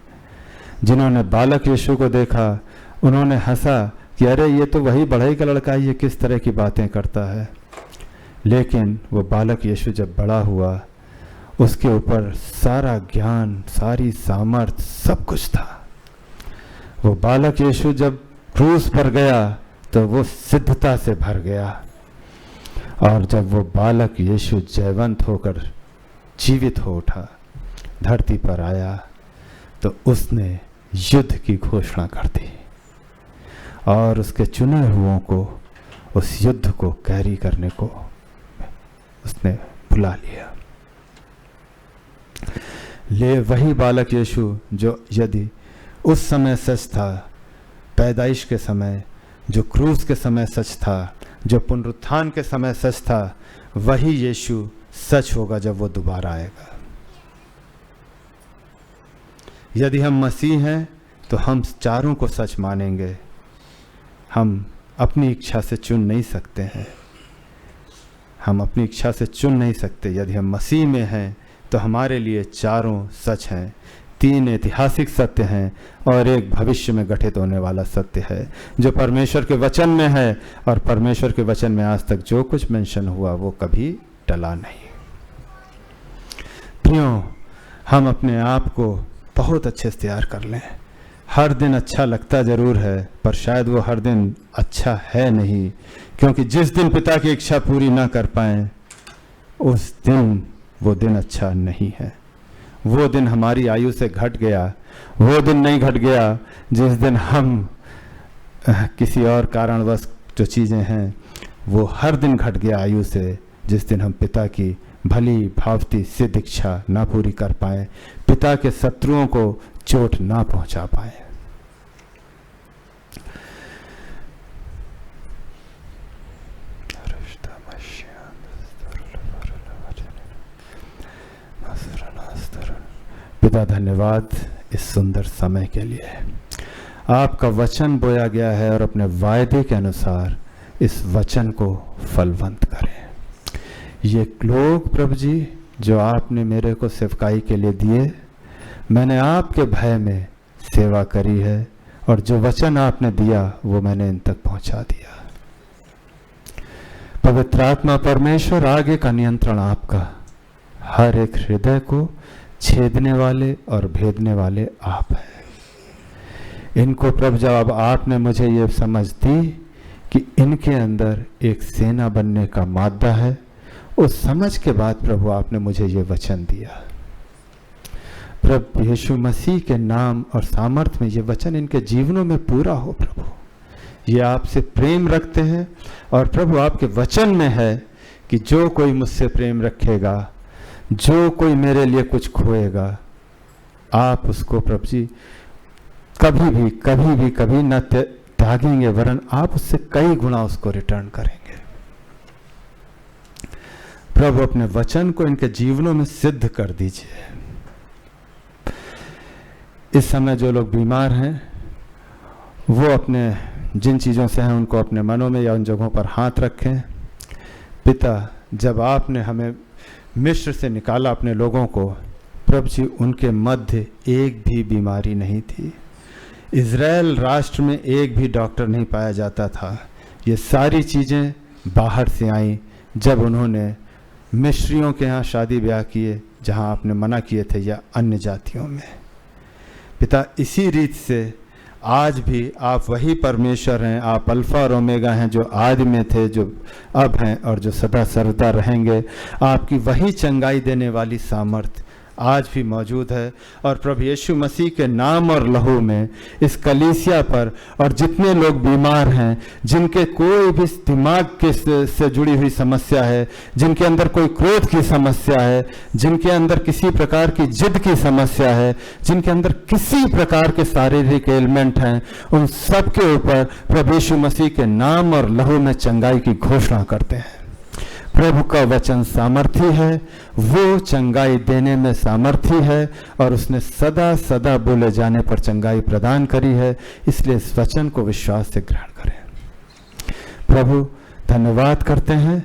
जिन्होंने बालक यीशु को देखा उन्होंने हंसा कि अरे ये तो वही बढ़ई का लड़का है, ये किस तरह की बातें करता है। लेकिन वो बालक यीशु जब बड़ा हुआ उसके ऊपर सारा ज्ञान, सारी सामर्थ्य, सब कुछ था। वो बालक यीशु जब क्रूस पर गया तो वो सिद्धता से भर गया। और जब वो बालक यीशु जयवंत होकर जीवित हो उठा, धरती पर आया, तो उसने युद्ध की घोषणा कर दी और उसके चुने हुओं को उस युद्ध को कैरी करने को उसने बुला लिया। ले वही बालक यीशु जो यदि उस समय सच था, पैदाइश के समय, जो क्रूस के समय सच था, जो पुनरुत्थान के समय सच था, वही यीशु सच होगा जब वो दोबारा आएगा। यदि हम मसीह हैं तो हम चारों को सच मानेंगे। हम अपनी इच्छा से चुन नहीं सकते हैं, हम अपनी इच्छा से चुन नहीं सकते। यदि हम मसीह में हैं तो हमारे लिए चारों सच हैं। 3 ऐतिहासिक सत्य हैं और एक भविष्य में घटित होने वाला सत्य है जो परमेश्वर के वचन में है, और परमेश्वर के वचन में आज तक जो कुछ मेंशन हुआ वो कभी टला नहीं। प्रियो, हम अपने आप को बहुत अच्छे से तैयार कर लें। हर दिन अच्छा लगता ज़रूर है, पर शायद वो हर दिन अच्छा है नहीं, क्योंकि जिस दिन पिता की इच्छा पूरी ना कर पाएं उस दिन वो दिन अच्छा नहीं है। वो दिन हमारी आयु से घट गया, वो दिन नहीं घट गया जिस दिन हम किसी और कारणवश जो चीज़ें हैं वो हर दिन घट गया आयु से, जिस दिन हम पिता की भली भावती सिद्ध इच्छा ना पूरी कर पाए, पिता के शत्रुओं को चोट ना पहुंचा पाए। पिता, धन्यवाद इस सुंदर समय के लिए। आपका वचन बोया गया है और अपने वायदे के अनुसार इस वचन को फलवंत करें। ये लोग प्रभु जी जो आपने मेरे को सेवकाई के लिए दिए, मैंने आपके भय में सेवा करी है और जो वचन आपने दिया वो मैंने इन तक पहुंचा दिया। पवित्र आत्मा परमेश्वर, आगे का नियंत्रण आपका। हर एक हृदय को छेदने वाले और भेदने वाले आप हैं। इनको प्रभु जब आपने मुझे ये समझ दी कि इनके अंदर एक सेना बनने का मादा है, उस समझ के बाद प्रभु आपने मुझे ये वचन दिया। प्रभु यीशु मसीह के नाम और सामर्थ्य में ये वचन इनके जीवनों में पूरा हो। प्रभु, ये आपसे प्रेम रखते हैं और प्रभु आपके वचन में है कि जो कोई मुझसे प्रेम रखेगा, जो कोई मेरे लिए कुछ खोएगा, आप उसको प्रभु जी कभी न त्यागेंगे, वरन आप उससे कई गुना उसको रिटर्न करेंगे। प्रभु अपने वचन को इनके जीवनों में सिद्ध कर दीजिए। इस समय जो लोग बीमार हैं वो अपने जिन चीज़ों से हैं उनको अपने मनों में या उन जगहों पर हाथ रखें। पिता, जब आपने हमें मिस्र से निकाला अपने लोगों को, प्रभु जी उनके मध्य एक भी बीमारी नहीं थी। इज़राइल राष्ट्र में एक भी डॉक्टर नहीं पाया जाता था। ये सारी चीज़ें बाहर से आईं जब उन्होंने मिस्रियों के यहाँ शादी ब्याह किए जहाँ आपने मना किए थे, या अन्य जातियों में। पिता, इसी रीत से आज भी आप वही परमेश्वर हैं। आप अल्फा और ओमेगा हैं, जो आदि में थे, जो अब हैं और जो सदा सर्वदा रहेंगे। आपकी वही चंगाई देने वाली सामर्थ आज भी मौजूद है। और प्रभु यीशु मसीह के नाम और लहू में इस कलीसिया पर और जितने लोग बीमार हैं, जिनके कोई भी दिमाग के से जुड़ी हुई समस्या है, जिनके अंदर कोई क्रोध की समस्या है, जिनके अंदर किसी प्रकार की जिद की समस्या है, जिनके अंदर किसी प्रकार के शारीरिक एलिमेंट हैं, उन सब के ऊपर प्रभु यीशु मसीह के नाम और लहू में चंगाई की घोषणा करते हैं। प्रभु का वचन सामर्थी है, वो चंगाई देने में सामर्थी है और उसने सदा सदा बोले जाने पर चंगाई प्रदान करी है। इसलिए इस वचन को विश्वास से ग्रहण करें। प्रभु, धन्यवाद करते हैं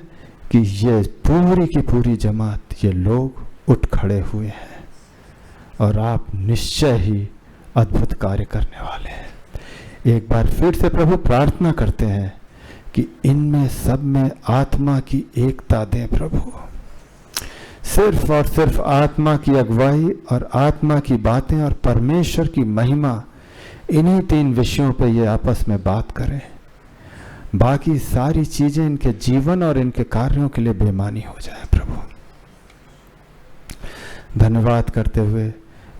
कि ये पूरी की पूरी जमात, ये लोग उठ खड़े हुए हैं और आप निश्चय ही अद्भुत कार्य करने वाले हैं। एक बार फिर से प्रभु प्रार्थना करते हैं कि इनमें सब में आत्मा की एकता दें प्रभु। सिर्फ और सिर्फ आत्मा की अगुवाई और आत्मा की बातें और परमेश्वर की महिमा, इन्हीं 3 विषयों पे ये आपस में बात करें। बाकी सारी चीजें इनके जीवन और इनके कार्यों के लिए बेमानी हो जाए। प्रभु, धन्यवाद करते हुए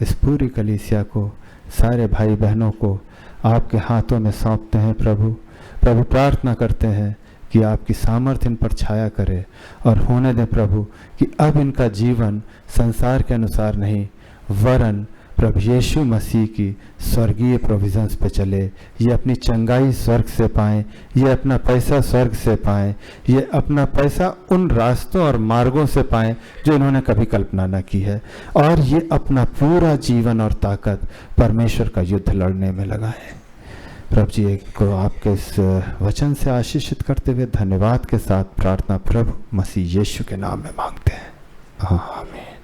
इस पूरी कलीसिया को, सारे भाई बहनों को आपके हाथों में सौंपते हैं प्रभु। प्रभु प्रार्थना करते हैं कि आपकी सामर्थ्य इन पर छाया करे और होने दें प्रभु कि अब इनका जीवन संसार के अनुसार नहीं वरन प्रभु यीशु मसीह की स्वर्गीय प्रोविजंस पे चले। ये अपनी चंगाई स्वर्ग से पाएं, ये अपना पैसा स्वर्ग से पाएं, ये अपना पैसा उन रास्तों और मार्गों से पाएं जो इन्होंने कभी कल्पना न की है, और ये अपना पूरा जीवन और ताकत परमेश्वर का युद्ध लड़ने में लगाएं। प्रभु जी को आपके इस वचन से आशीषित करते हुए धन्यवाद के साथ प्रार्थना प्रभु मसीह यीशु के नाम में मांगते हैं, आमीन।